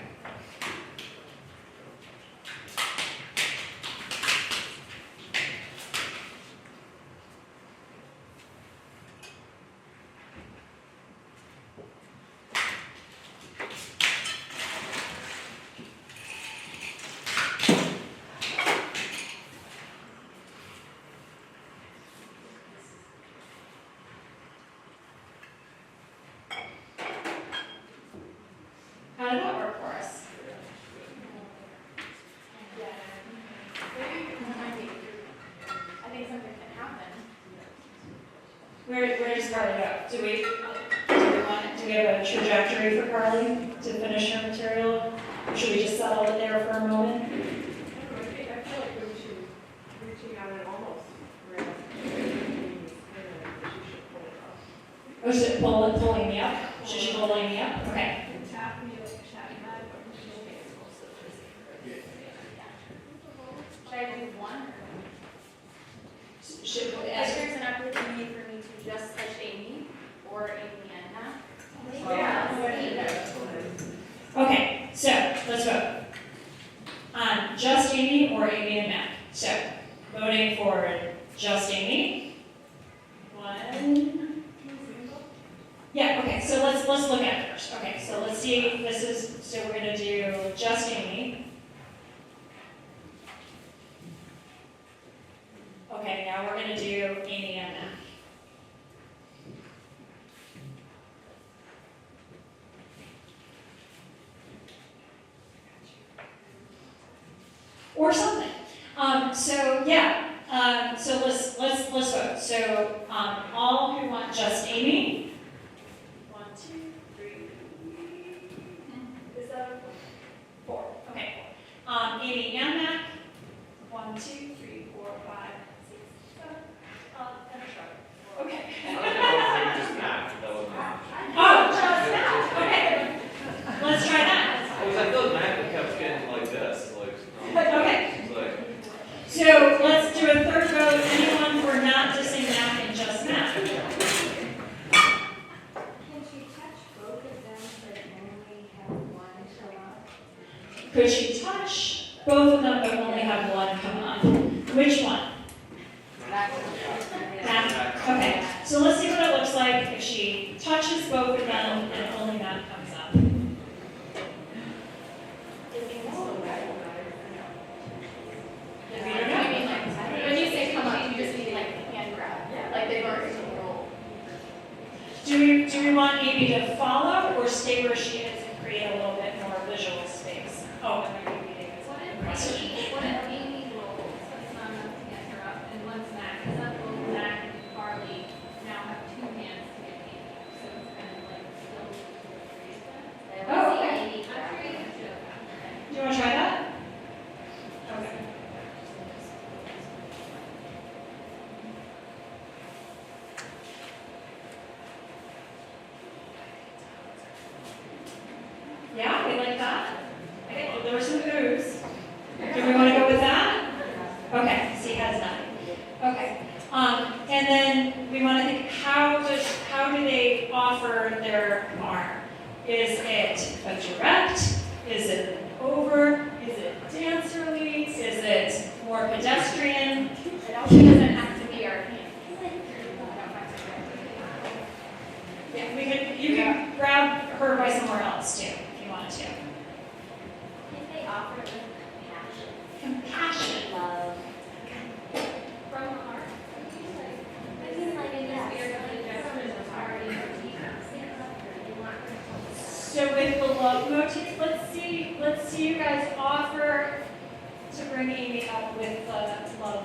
How did that work for us? I think something can happen. Where does Carly go? Do we have a trajectory for Carly to finish her material? Or should we just settle it there for a moment? I feel like we should reaching out and almost grab Amy's hair, she should pull it up. Oh, should it pulling me up? Should she pulling me up? Okay. And tap me like a chat mat. Should I do one? Should If there's an opportunity for me to just touch Amy or Amy and Matt. Okay, so let's vote. On just Amy or Amy and Mac. So, voting for just Amy. One. Yeah, okay, so let's look at it first. Okay, so let's see, so we're gonna do just Amy. Okay, now we're gonna do Amy and Mac. Or something. So yeah, so let's vote. So all who want just Amy. 1, 2, 3. Is that 4? Okay. Amy and Mac. 1, 2, 3, 4, 5, 6, 7. And a shrug. Okay. Just Mac, that wasn't an option. Oh, just Mac. Okay. Let's try that. Because I feel like Mac kept getting like this, like, Okay. it's like. So let's Which one? That, okay, so let's see what it looks like if she touches both of them and only that comes up. When you say come up, you just mean like hand grab, like they've already rolled. Do we want Amy to follow or stay where she is and create a little bit more visual space? Oh, and then maybe David's question. What if Amy rolls, so it's not enough to get her up, and once Mac is up, both Mac and Carly now have two hands to get Amy up, so it's kind of like still create that. Oh, okay. I'm creating a joke. Do you want to try that? Okay. Yeah, we like that. Okay, well, there were some oohs. Do we want to go with that? Okay, see, has that. Okay. And then we want to think, how do they offer their arm? Is it a direct? Is it over? Is it dancerly? Is it more pedestrian? It also doesn't have to be our hand. Yeah, you can grab her by somewhere else too, if you wanted to. If they offer it with Compassion. love, From the heart. I mean, like in the spirit of the gesture is a party or So with the love motif, let's see you guys offer to bring Amy up with the love motif.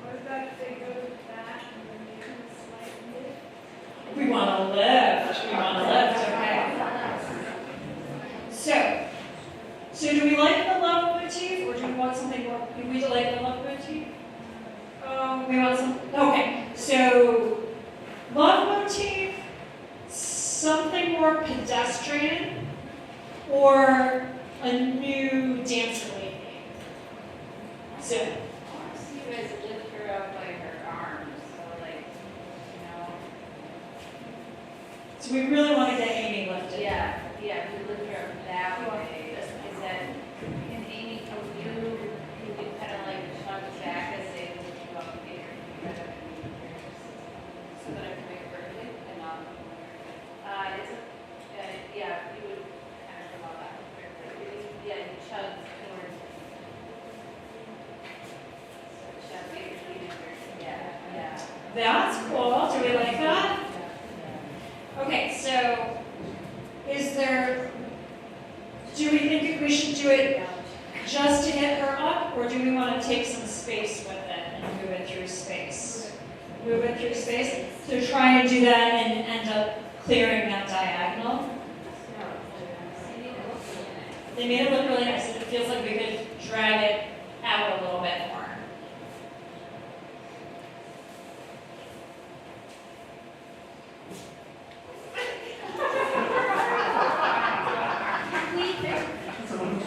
What about if they go to that and then they do a slight lift? We want to lift. We want to lift. Okay. So do we like the love motif, or do we want something more? Do we like the love motif? We want some. Okay. So love motif, something more pedestrian, or a new dancer lady. So. I want to see you guys lift her up by her arms, so like, you know. So we really want to get Amy lifted. Yeah, we lift her up that way. Is that, can Amy, can you kind of like chug back as they lift you up and get your feet up and so that I can make it perfect and not. Yeah, you would kind of come out that way. Yeah, you chug towards. Chug, get your feet in your, yeah. That's cool. Do we like that? Okay, so do we think we should do it just to get her up, or do we want to take some space with it and move it through space? Move it through space? So try and do that and end up clearing that diagonal. They made it look really nice, and it feels like we could drag it out a little bit more.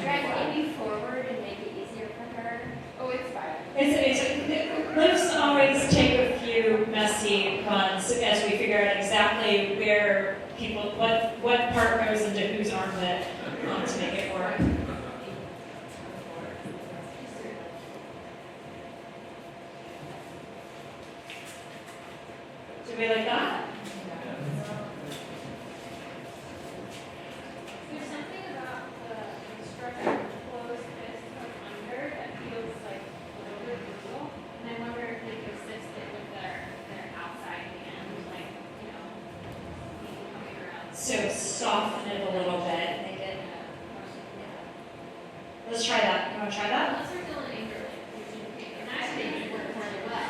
drag Amy forward and make it easier for her. Oh, it's fine. Lifts always take a few messy runs as we figure out exactly where people, what part goes into whose armpit to make it work. Do we like that? There's something about the instructor closed fist from under that feels like a little bit brutal. And I wonder if they could assist it with their outside hand, like, you know, maybe coming around. So soften it a little bit. Make it. Let's try that. You want to try that? Unless we're feeling angry, and I think it worked really well.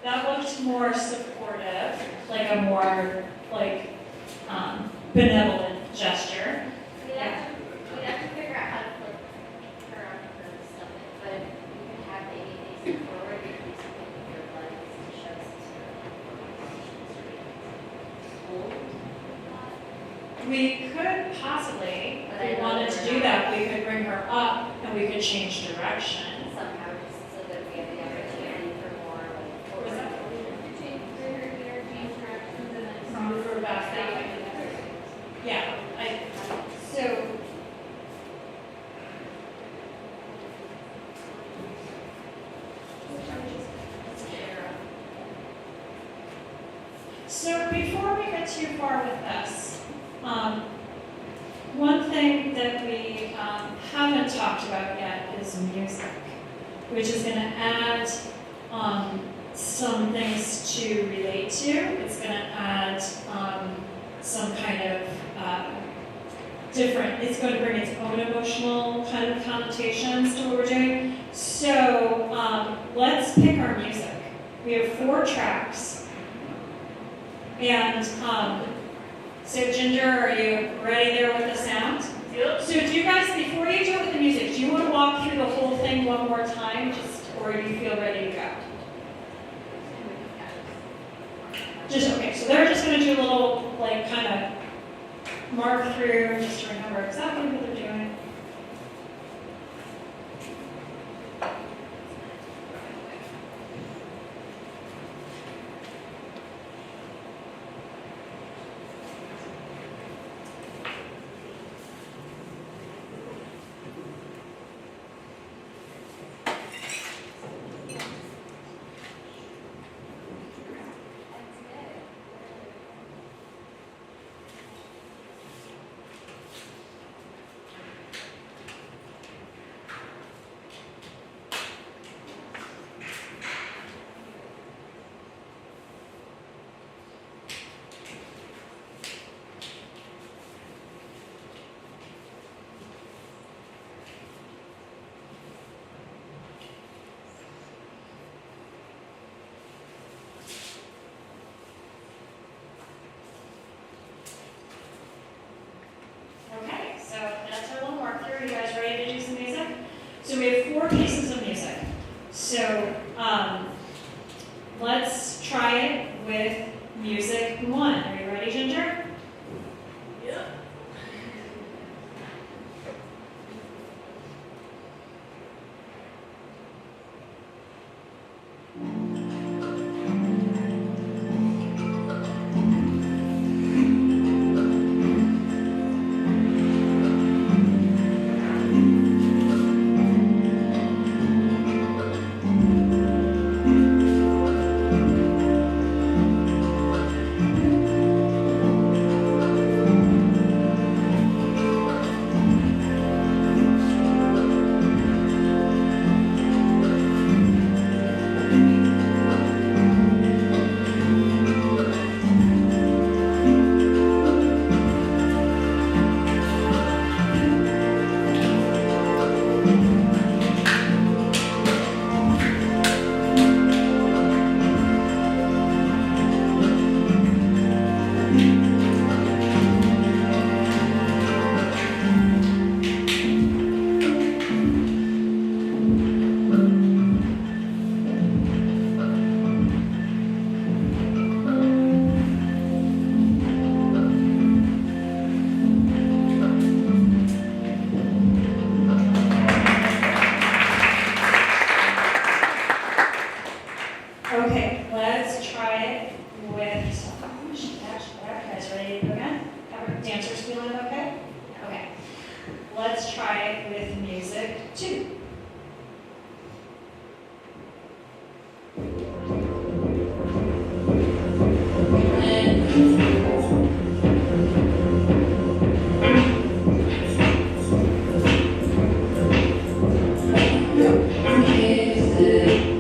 That looked more supportive, like a more benevolent gesture. We'd have to figure out how to flip her on her stomach, but you could have Amy facing forward, you could do something with your legs to show some sort of hold. We could possibly, if we wanted to do that, we could bring her up and we could change direction. Somehow, just so that we have the opportunity for more like forward. Change discuss that. Yeah, So, so before we get too far with this, one thing that we haven't talked about yet is music, which is going to add some things to relate to. It's going to add some kind of different, it's going to bring its own emotional kind of connotations to what we're doing. So let's pick our music. We have 4 tracks. And so Ginger, are you ready there with the sound? Yep. So do you guys, before you do it with the music, do you want to walk through the whole thing one more time, or do you feel ready to go? Just, okay, so they're just going to do a little, like, kind of mark through, just to remember exactly what they're doing. Okay, so that's our little mark through. Are you guys ready to do some music? So we have 4 pieces of music. So let's try it with music 1. Are you ready, Ginger? Yep. Okay, let's try it with, are you guys ready to go again? Dancers feeling okay? Okay. Let's try it with music 2. Hey, hey.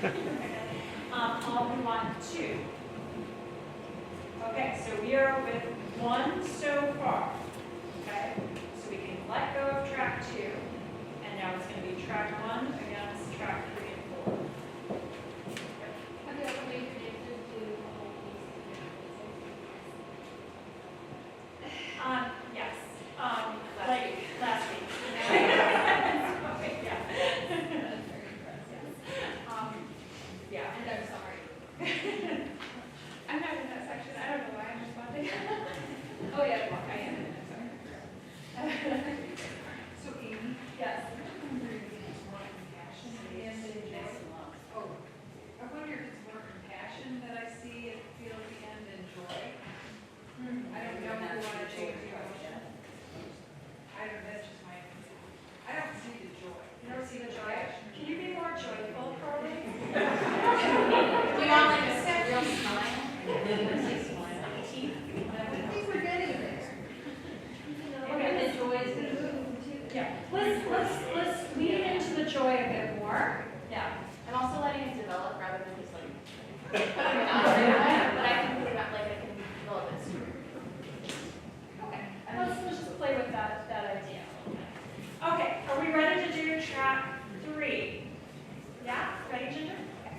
All we want 2. Okay, so we are with 1 so far. Okay, so we can let go of track 2, and now it's going to be track 1 against track 3 and 4. Have you ever made predicted to a whole piece? Yes, like last week. Okay, yeah. Yeah. And I'm sorry. I'm not in that section, I don't know why I'm responding. Oh, yeah, well, I am, I'm sorry. So Amy, Yes. I wonder if it's more compassion and enjoy. Oh, I wonder if it's more compassion that I see at feel at the end than joy. I don't know if you want to change the emotion. I don't, that's just my, I don't see the joy. You don't see the joy? Can you be more joyful, Carly? Do you want like a real smile? I think we're getting there. Okay, the joy is gonna move too. Yeah. Let's lean into the joy a bit more. Yeah. I'm also letting it develop rather than just like, But but I can put it up, like I can develop it sooner. Okay. Let's just play with that idea. Okay. Are we ready to do track 3? Yeah. Ready, Ginger? Okay.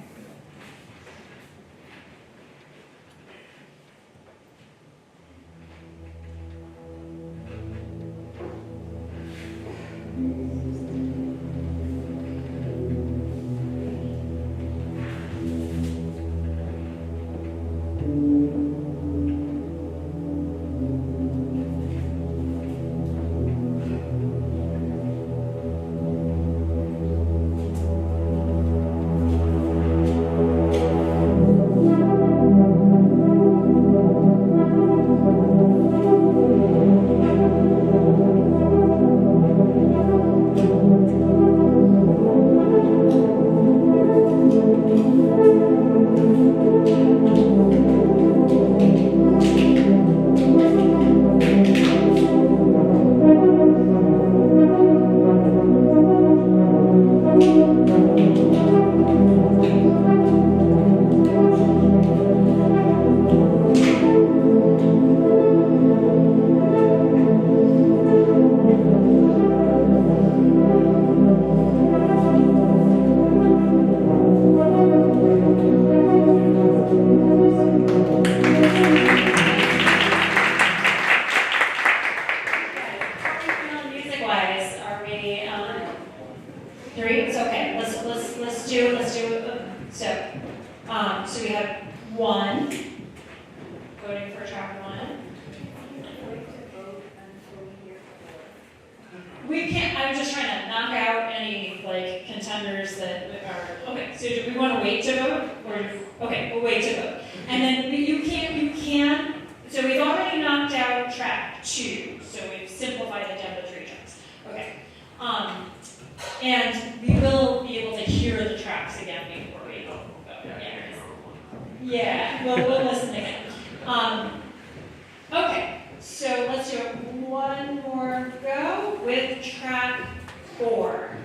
So we have 1, voting for track 1. We can't, I'm just trying to knock out any like contenders that are, okay, so do we want to wait to vote? Okay, we'll wait to vote. And then you can, so we've already knocked out track 2, so we've simplified it down to 3 tracks. Okay. And we will be able to hear the tracks again before we vote. Yeah, we'll listen again. Okay, so let's do one more go with track 4.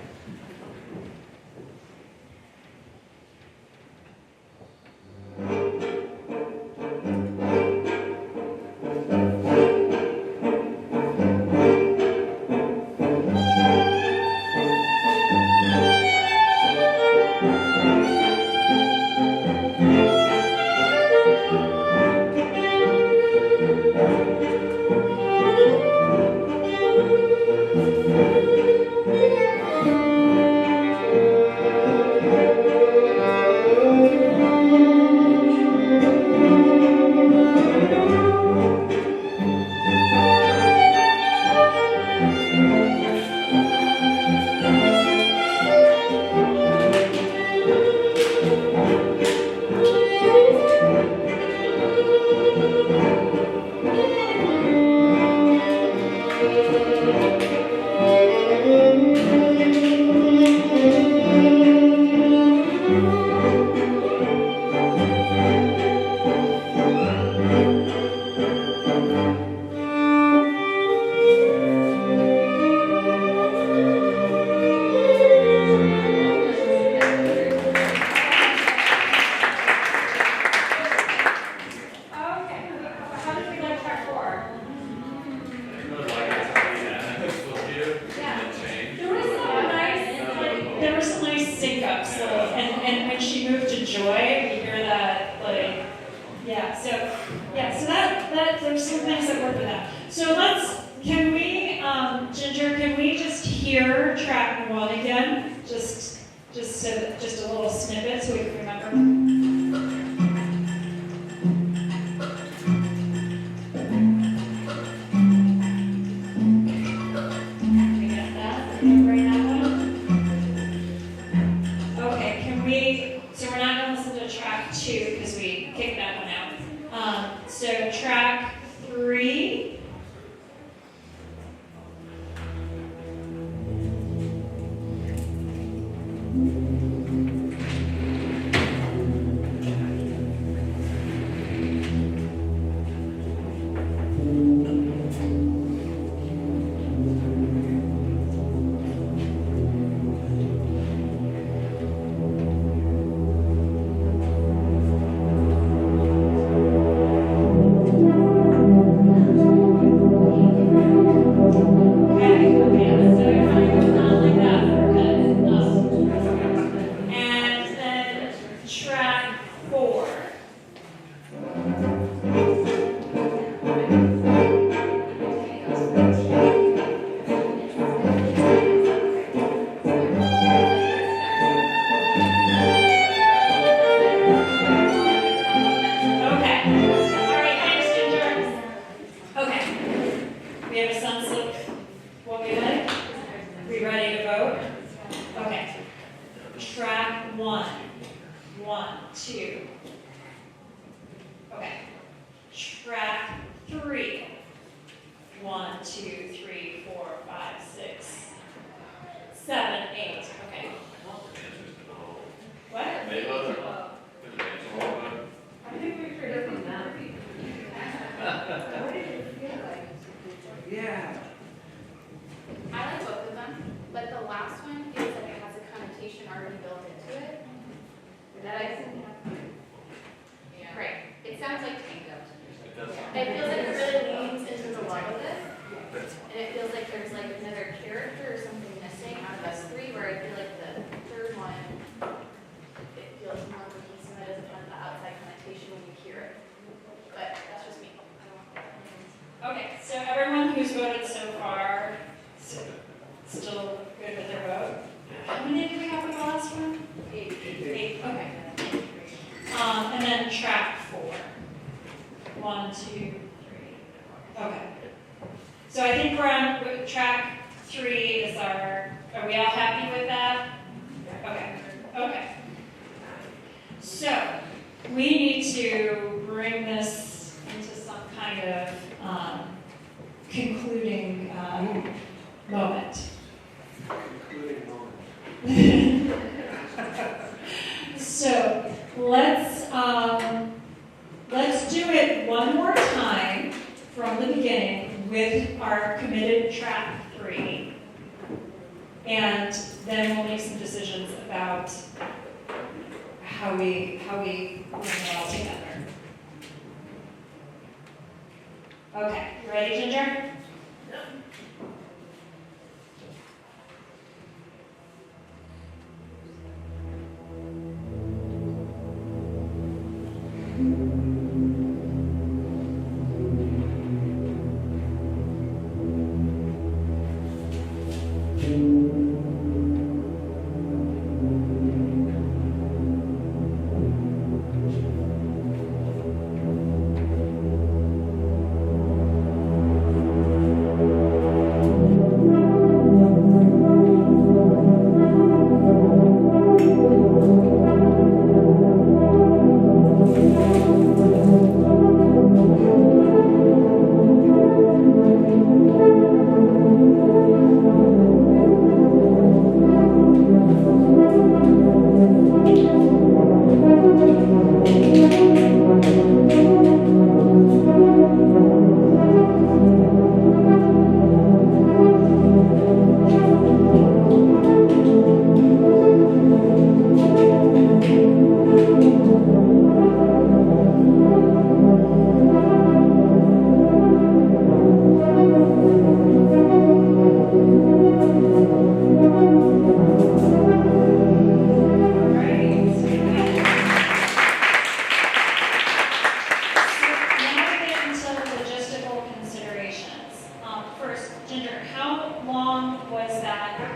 there were some nice sync-ups, and when she moved to Joy, you hear that, like, yeah, so that, there's some things that work with that. So can we, Ginger, can we just hear track 1 again? Just a little snippet so we can remember. Can we get that? Remembering that one? Okay, so we're not going to listen to track 2 because we kicked that one out. So track 3.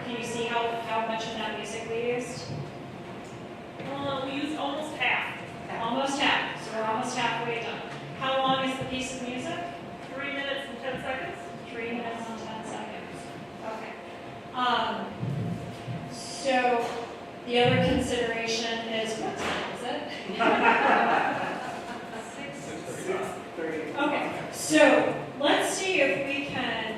Can you see how much of that music we used? We used almost half. Almost half, so we're almost halfway done. How long is the piece of music? 3 minutes and 10 seconds. 3 minutes and 10 seconds. Okay. So the other consideration is, what time is it? 6:30. Okay, so let's see if we can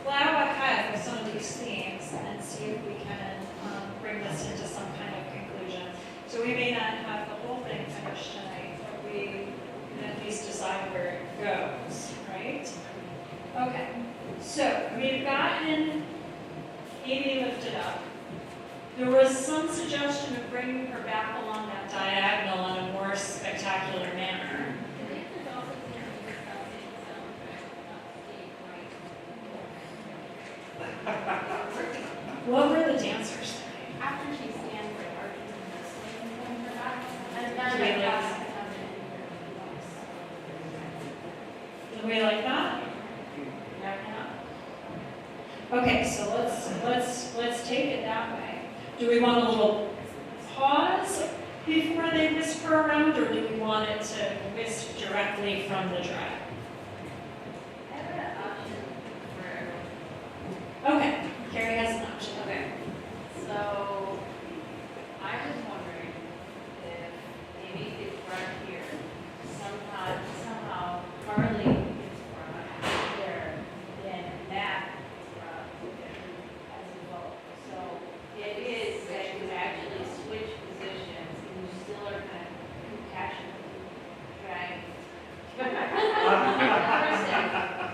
plow ahead with some of these themes and see if we can bring this into some kind of conclusion. So we may not have the whole thing finished tonight, but we can at least decide where it goes, right? Okay, so we've gotten Amy lifted up. There was some suggestion of bringing her back along that diagonal in a more spectacular manner. What were the dancers saying? After she stands for arches and wrestling and her back, and Do then we I like pass that? it up in Do we like that? Yeah. Okay, so let's take it that way. Do we want a little pause before they whisper around, or do we want it to whisk directly from the drag? I have an option for Okay, Carrie has an option. Okay, so I was wondering if maybe if right here, somehow Carly gets brought there, then Matt gets brought there as a vote. So it is that you actually switch positions and you still are kind of compassionately dragging.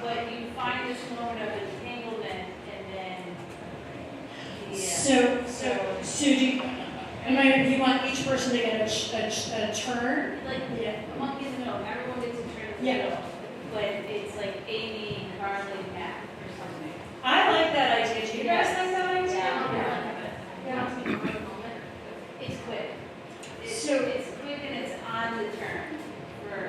But you find this moment of entanglement and then So do you want each person to get a turn? like, Yeah. monkey in the middle, everyone gets a turn in the Yeah. middle, but it's like Amy, Carly, Matt, or something. I like that idea. Do you guys like that idea? Yeah. It's quick. So- It's quick and it's on the turn for,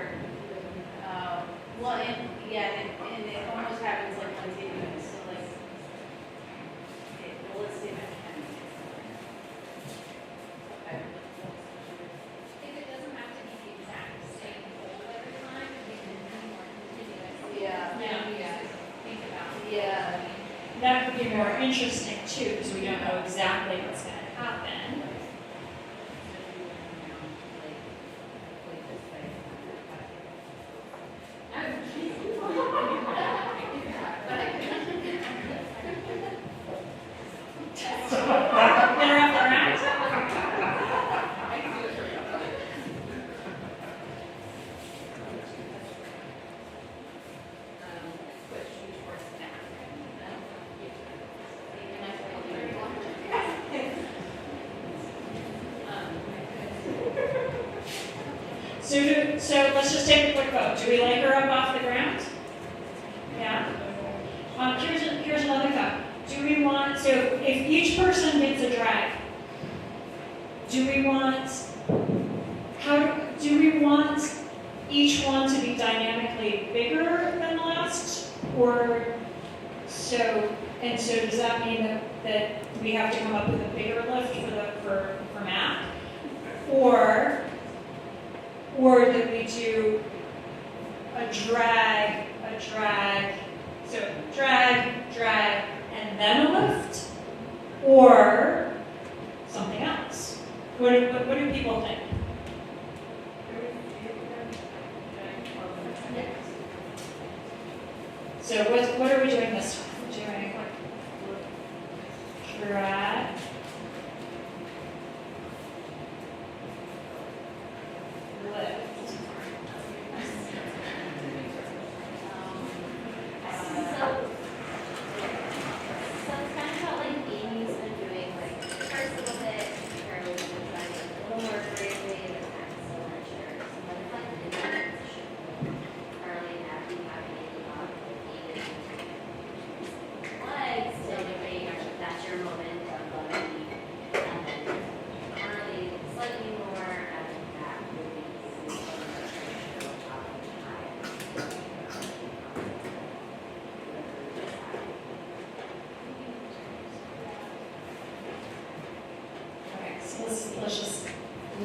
well, and it almost happens like continuous, so like, okay, well, let's see if I can. Okay. If it doesn't have to be the exact same hold every time, it can be more continuous. Yeah. Yeah. Think about. Yeah. That would be more interesting too, because we don't know exactly what's going to happen. Interrupt our act. So let's just take a quick vote. Do we like her up off the ground? Yeah? Here's another thought. Do we want, so if each person gets a drag, do we want each one to be dynamically bigger than the last? Or so does that mean that we have to come up with a bigger lift for Matt? Or that we do a drag, so drag, and then a lift? Or something else? What do people think? So what are we doing this time? We're doing drag, lift. So it's kind of felt like Amy's been doing like the first little bit, Carly's been trying a little more bravely, and then I'm still not sure. So then it's like in that position, Carly and Abby having a lot of legs, still doing, that's your moment of let's just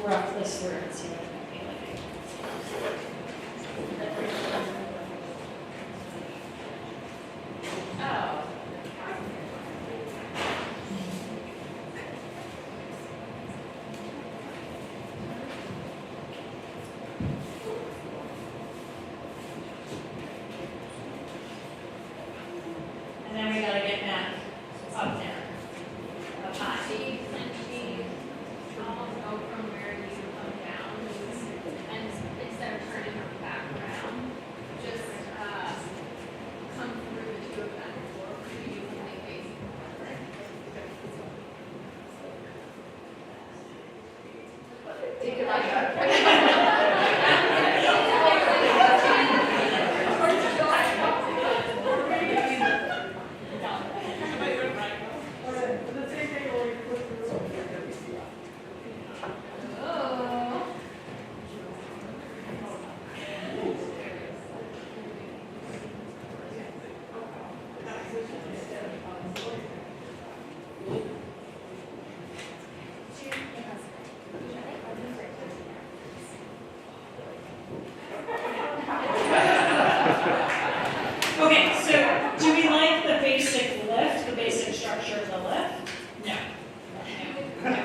rough this through and see what it might be like. Oh. And then we gotta get Matt up there, up high. She almost go from where you come down, and instead of turning her back around, just come through the two of them, or you can make facing forward. Take it like Okay, so do we like the basic lift, the basic structure of the lift? No. No. No.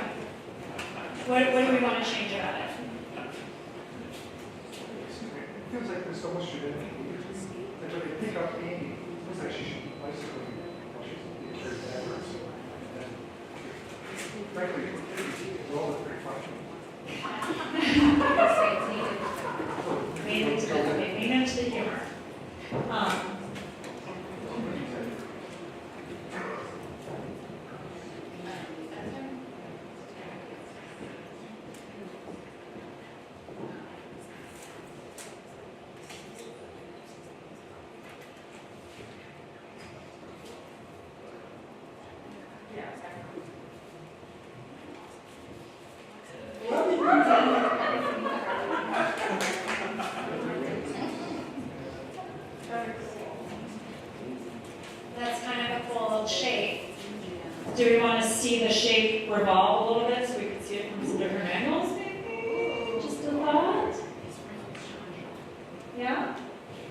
What do we want to change about it? Excuse me, it feels like there's so much to it. Like when they pick up Amy, it looks like she should be bicycling while she's being carried backwards. And frankly, we're all pretty functional. Lean into the humor. That's kind of a cool shape. Do we want to see the shape revolve a little bit so we can see it from some different angles, maybe? Just a thought? Yeah?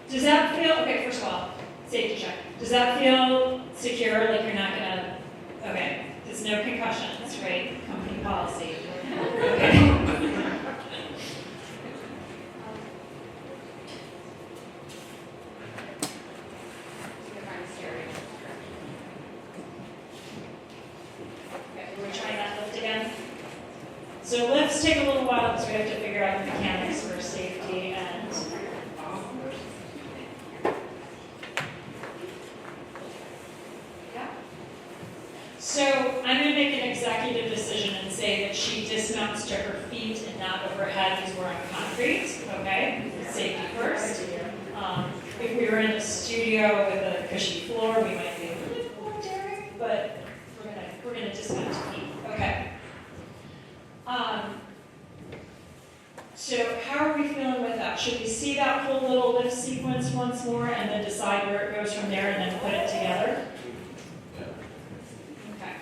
Does that feel, okay, first of all, safety check. Does that feel secure, like you're not gonna, okay, there's no concussions, right? Company policy. Okay. We're trying that lift again. So lifts take a little while because we have to figure out the mechanics for safety and. Yeah. So I'm going to make an executive decision and say that she dismounts to her feet and not overhead because we're on concrete. Okay, safety first. If we were in a studio with a cushy floor, we might be a little bit more daring, but we're gonna dismount to feet. Okay. So how are we feeling with that? Should we see that whole little lift sequence once more and then decide where it goes from there and then put it together? Okay.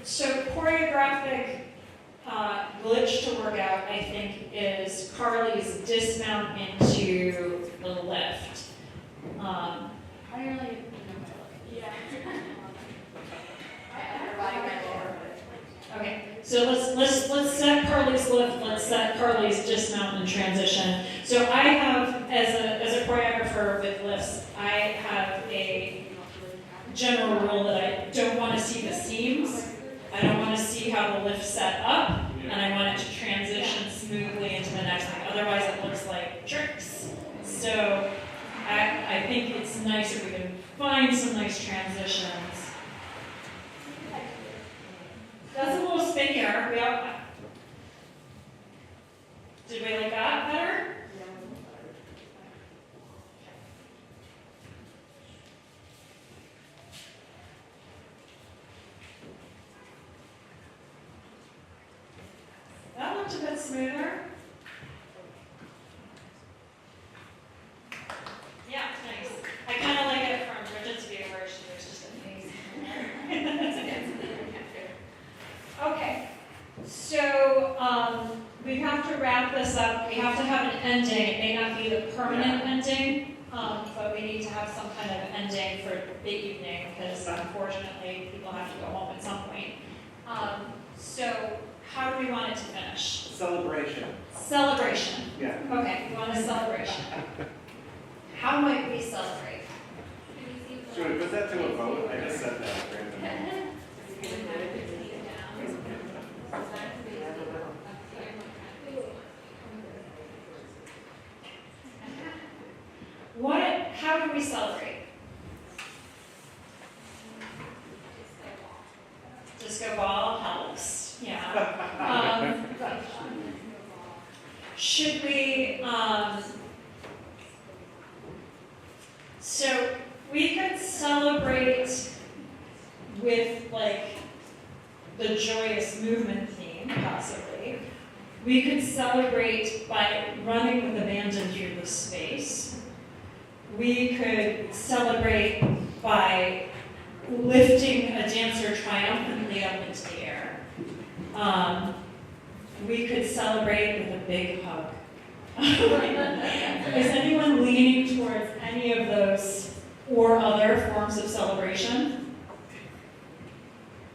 So choreographic glitch to work out, I think, is Carly's dismount into the lift. I really, Yeah. everybody went over. Okay, so let's set Carly's lift, let's set Carly's dismount and transition. So I have, as a choreographer with lifts, I have a general rule that I don't want to see the seams. I don't want to see how the lift's set up, and I want it to transition smoothly into the next thing. Otherwise, it looks like tricks. So I think it's nice if we can find some nice transitions. That's a little spinnier. Did we like that better? looked a bit smoother. Yeah, nice. I kind of like it from Bridget's view where there's just a face. Okay, so we have to wrap this up. We have to have an ending. It may not be the permanent ending, but we need to have some kind of ending for the evening because unfortunately people have to go home at some point. So how do we want it to finish? Celebration. Celebration. Yeah. Okay, we want a celebration. How might we celebrate? Should we put that to a vote? I just said that randomly. How do we celebrate? Disco ball helps, yeah. Should we, so we could celebrate with like the joyous movement theme, possibly. We could celebrate by running with abandon through the space. We could celebrate by lifting a dancer triumphantly up into the air. We could celebrate with a big hug. Is anyone leaning towards any of those or other forms of celebration?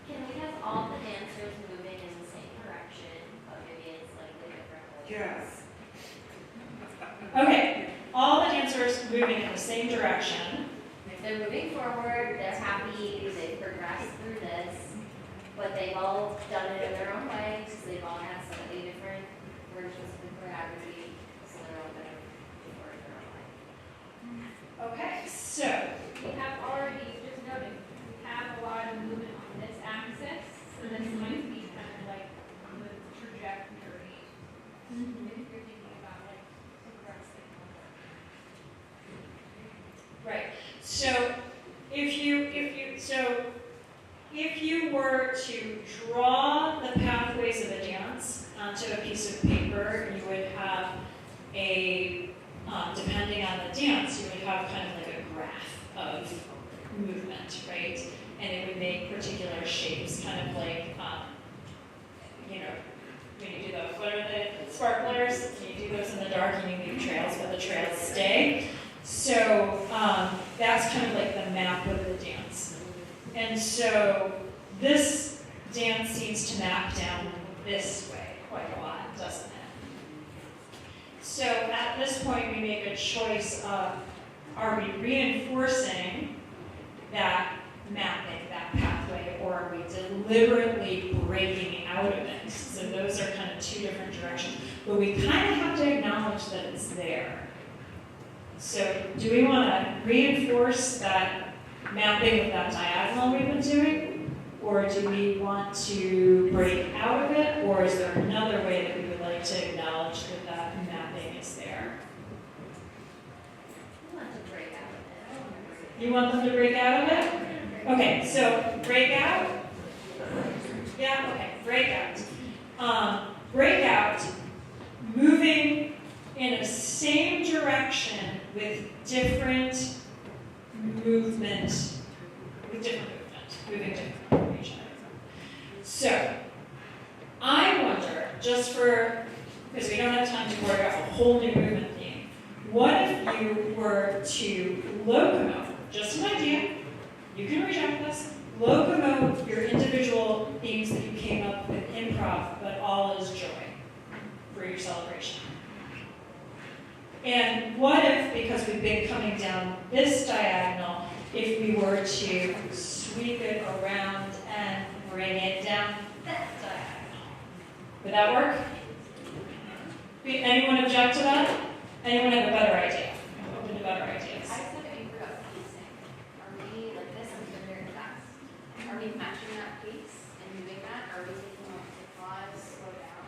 Can we have all the dancers moving in the same direction, but maybe it's slightly different? Yes. Okay, all the dancers moving in the same direction. If they're moving forward, they're happy, they've progressed through this, but they've all done it in their own way, because they've all had slightly different versions of the choreography, so they're all going to work their own way. Okay, so We have already, just noted, we have a lot of movement on this axis, so this might be kind of like the trajectory. If you're thinking about like progressing. right. So if you were to draw the pathways of a dance onto a piece of paper, you would have a, depending on the dance, you would have kind of like a graph of movement, right? And it would make particular shapes, kind of like, you know, when you do the, what are the sparklers? When you do those in the dark and you leave trails, but the trails stay. So that's kind of like the map of the dance. And so this dance seems to map down this way quite a lot, doesn't it? So at this point we make a choice of, are we reinforcing that mapping, that pathway, or are we deliberately breaking out of it? So those are kind of two different directions. But we kind of have to acknowledge that it's there. So do we want to reinforce that mapping with that diagonal we've been doing? Or do we want to break out of it? Or is there another way that we would like to acknowledge that that mapping is there? We want to break out of it. You want them to break out of it? Okay, so break out? Yeah, okay, break out. Break out, moving in a same direction with different movement, moving different from each other. So, I wonder, just for, because we don't have time to choreograph a whole new movement theme, what if you were to locomote, just an idea, you can reject this, locomote your individual themes that you came up with improv, but all is joy for your celebration. And what if, because we've been coming down this diagonal, if we were to sweep it around and bring it down that diagonal? Would that work? Anyone object to that? Anyone have a better idea? I'm open to better ideas. I just have an input about pacing. Are we like this and very fast? Are we matching that pace and moving that? Are we taking a pause, slow down?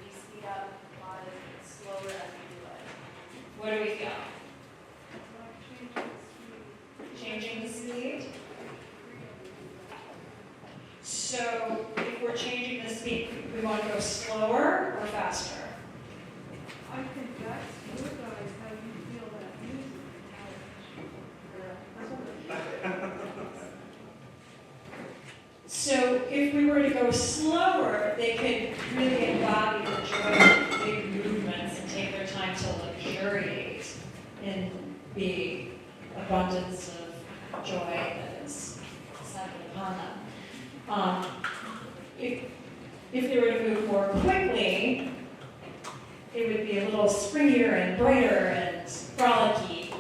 We speed up, pause, slower as we do it. What do we feel? Changing the speed? So if we're changing the speed, we we want to go slower or faster? I think that's you guys, how you feel that music. So if we were to go slower, they could really embody the joy of big movements and take their time to luxuriate in the abundance of joy that is settled upon them. If they were to move more quickly, it would be a little springier and brighter and frolicky.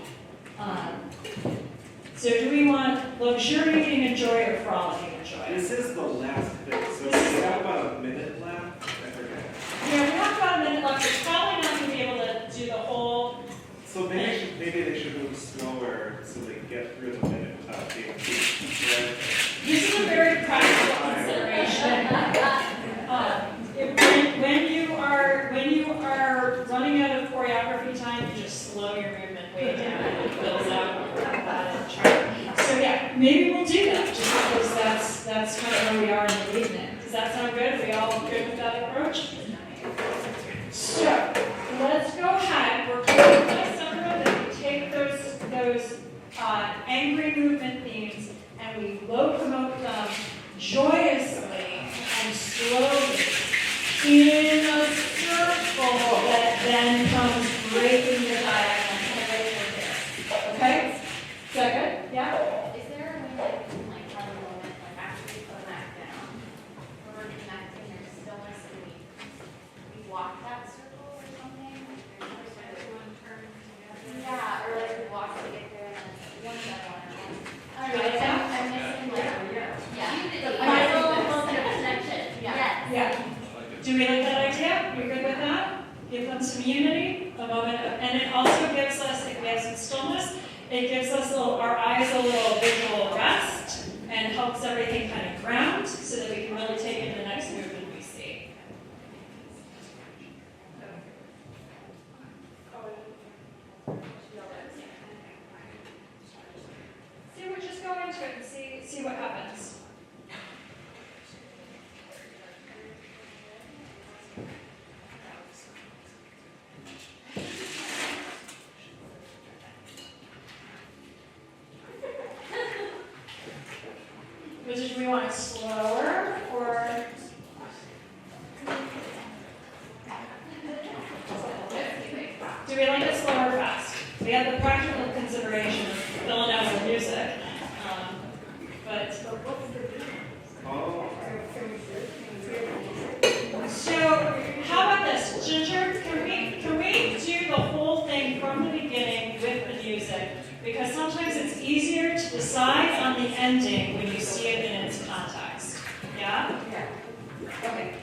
So do we want luxuriating in joy or frolicking in joy? This is the last bit, so we have about a minute left. I forget. Yeah, we have about a minute left. We're probably not going to be able to do the whole. So maybe they should move slower so they get through the minute without being too right? This is a very practical consideration. When you are running out of choreography time, you just slow your movement way down. It builds out that chart. So yeah, maybe we'll do that just because that's kind of where we are in the evening. Does that sound good? Are we all good with that approach? So let's go ahead. We're going to we take those angry movement themes and we locomote them joyously and slowly in a circle that then comes breaking the diagonal kind of right through here. Okay? Is that good? Yeah? Is there a way that we can like have a moment like after we put that down, where we're connecting our stillness and we walk that circle or something? Yeah, or like we walk to get there and then one by one. I don't know, I'm missing like, the final moment of connection. Yes. Yeah. Do we like that idea? You good with that? Give them some unity, a moment of, and it also gives us, if we have some stillness, it gives us our eyes a little visual rest and helps everything kind of ground so that we can really take in the next movement we see. See, we'll just go into it and see what happens. Do we want it slower or? Do we like it slower or fast? We have the practical consideration of filling out the music, but. So how about this, Ginger? Can we do the whole thing from the beginning with the music? Because sometimes it's easier to decide on the ending when you see it in its context. Yeah? Yeah. Okay.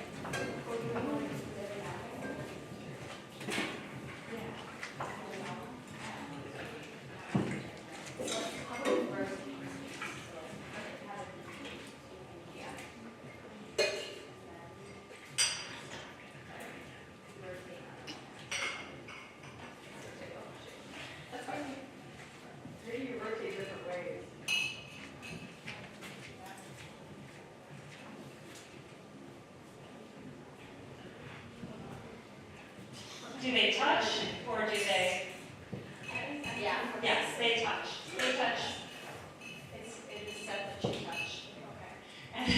Do they touch or do they? Yeah. Yes, they touch. They touch. It is said that you touch. Okay.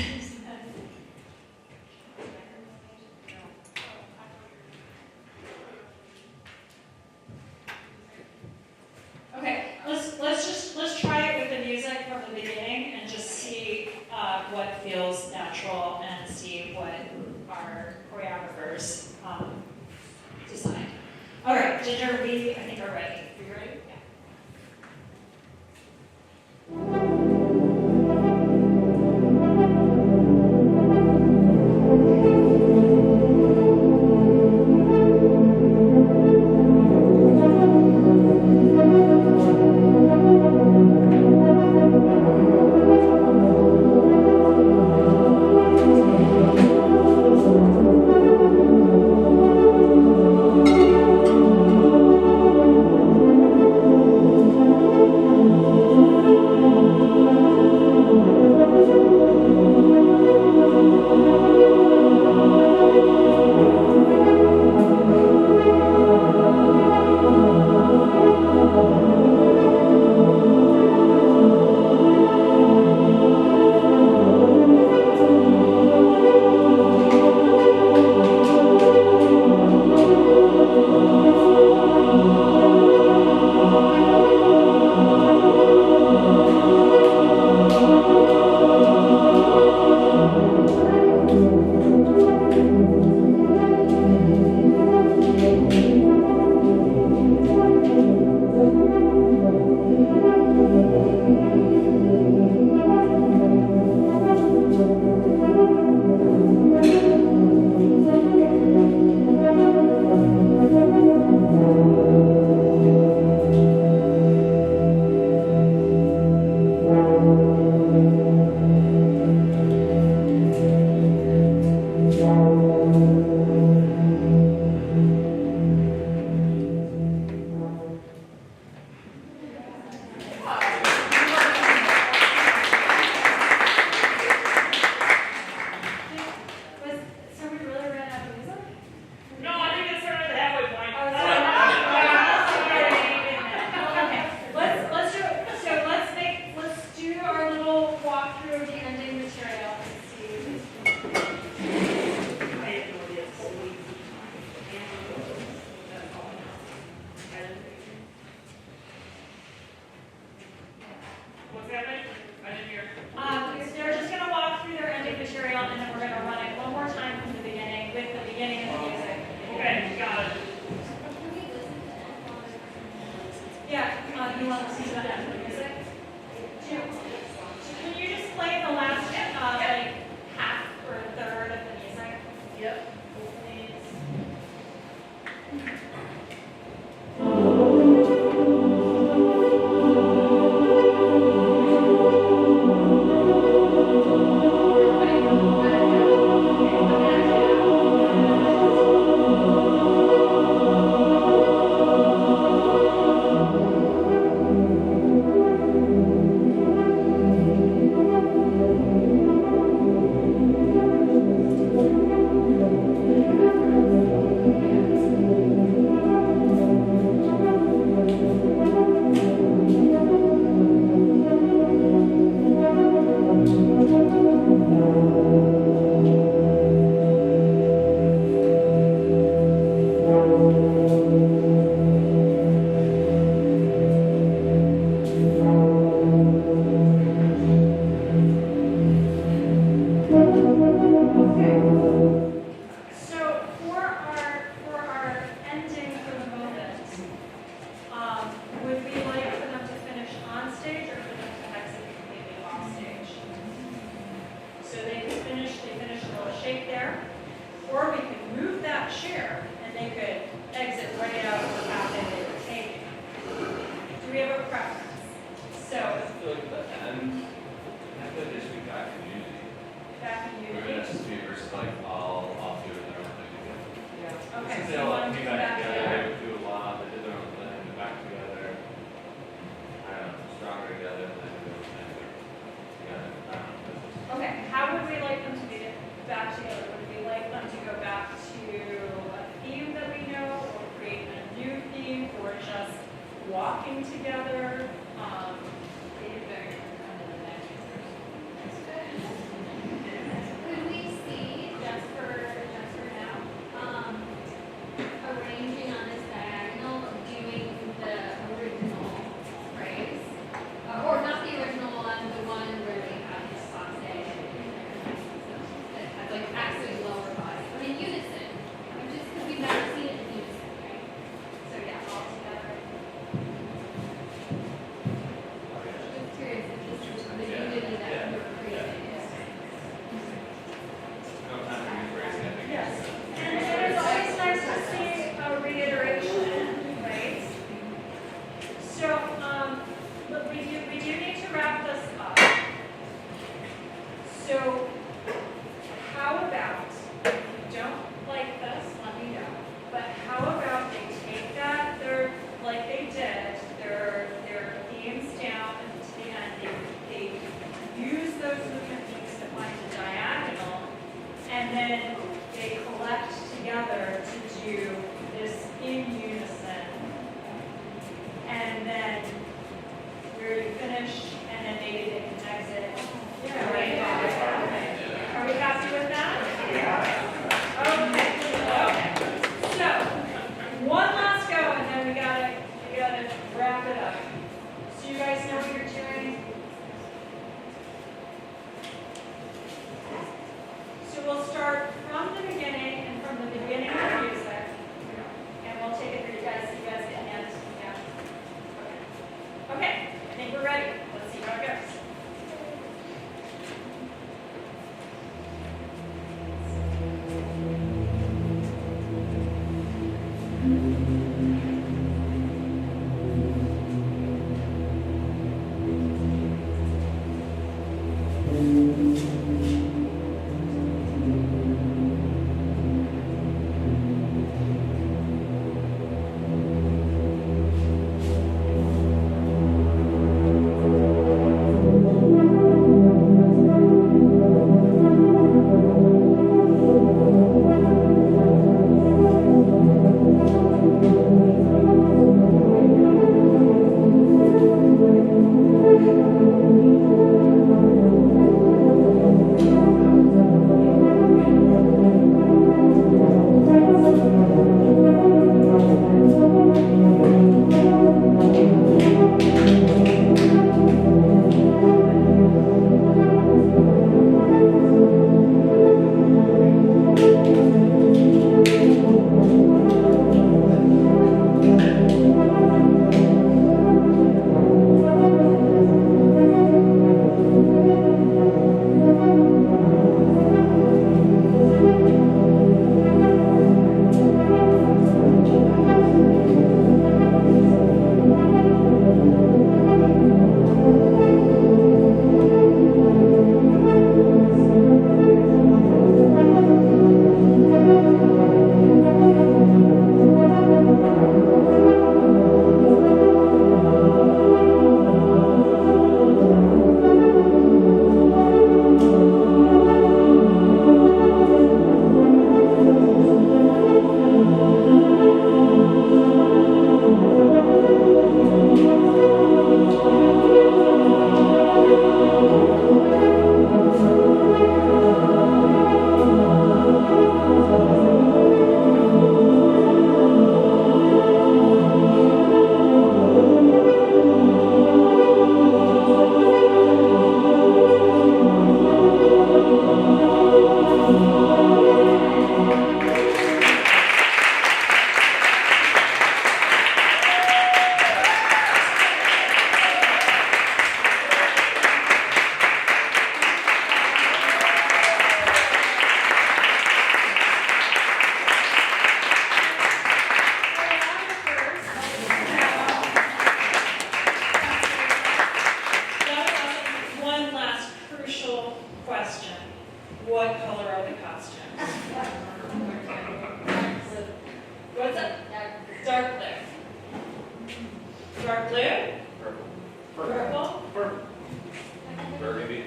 Okay. Let's try it with the music from the beginning and just see what feels natural and see what our choreographers decide. All right, Ginger, we I think are ready. Are you ready? Yeah. Yeah, you want to see the end of the music? Can you just play the last, like, half or a third of the music? Yep. Please. So for our ending for the moment, would we like for them to finish on stage or for them to exit completely off stage? So they finish a little shake there, or we could move that chair and they could exit right out of the path that they were taking. Do we have a preference? So I feel like the end, I feel like they should be back in unity. back in We're unity. gonna just be versus like all doing their own thing together. Okay, Since so they you all want them to came come back back together, together. they would do a lot, they did their own thing, they're back together. I don't know, stronger together than they do together. I don't know. Okay, how would we like them to be back together? Would we like them to go back to a theme that we know, or create a new theme, or just walking together? Could we see, just for now, arranging on this diagonal, doing the original phrase? Or not the original one, the one where we have the spot day. That has like actually lower body, but in unison, just because we've never seen it in unison, right? So yeah, all together. Just curious if this is the unity that we were creating. No time for you phrasing, I think. Yes. And it's always nice to see a reiteration, right? So, look, we do need to wrap this up. So, how about, if you don't like this, let me know. But how about they take that, like they did, their themes down to the end, they use those movement themes to find the diagonal, and then they collect together to do this in unison. And then where you finish, and then maybe they can exit. Yeah, right. Are we happy with that? Okay. So, one last go, and then we gotta wrap it up. So you guys know what you're doing? So we'll start from the beginning and from the beginning of the music, and we'll take it for you guys so you guys can hand. Yeah. Okay, I think we're ready. Let's see how it goes. dark blue, Purple. purple. Burgundy.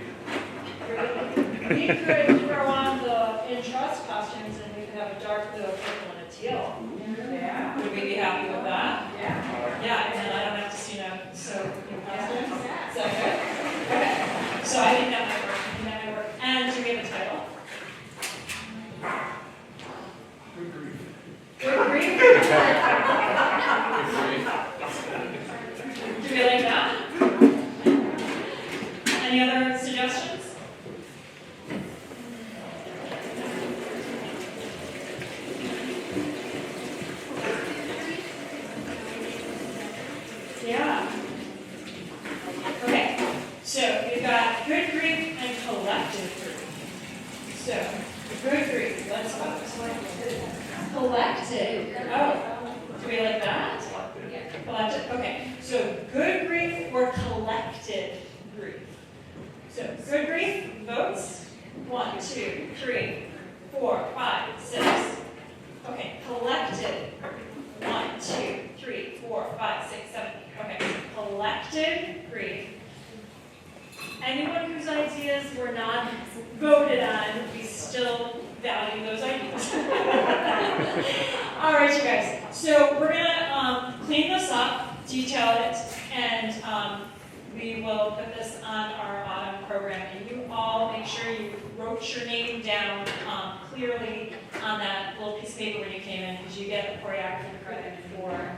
We could throw on the in-trust costumes and we could have a dark blue, a purple, and a teal. Yeah. Would we be happy with that? Yeah. Yeah, and then I don't have to, sew new costumes. Is that good? Okay, so I think that might work, I think that might work. And do we have a title? Good grief. Good grief. Do we like that? Any other suggestions? Yeah. Okay, so we've got good grief and collective grief. So, good grief, let's go. Collective. Oh, do we like that? Collective, okay. So, good grief or collective grief? So, good grief, votes. 1, 2, 3, 4, 5, 6. Okay, collective. 1, 2, 3, 4, 5, 6, 7. Okay, collective grief. Anyone whose ideas were not voted on, we still value those ideas. All right, you guys. So we're gonna clean this up, detail it, and we will put this on our autumn program. And you all make sure you wrote your name down clearly on that little piece of paper when you came in, because you get a choreography credit for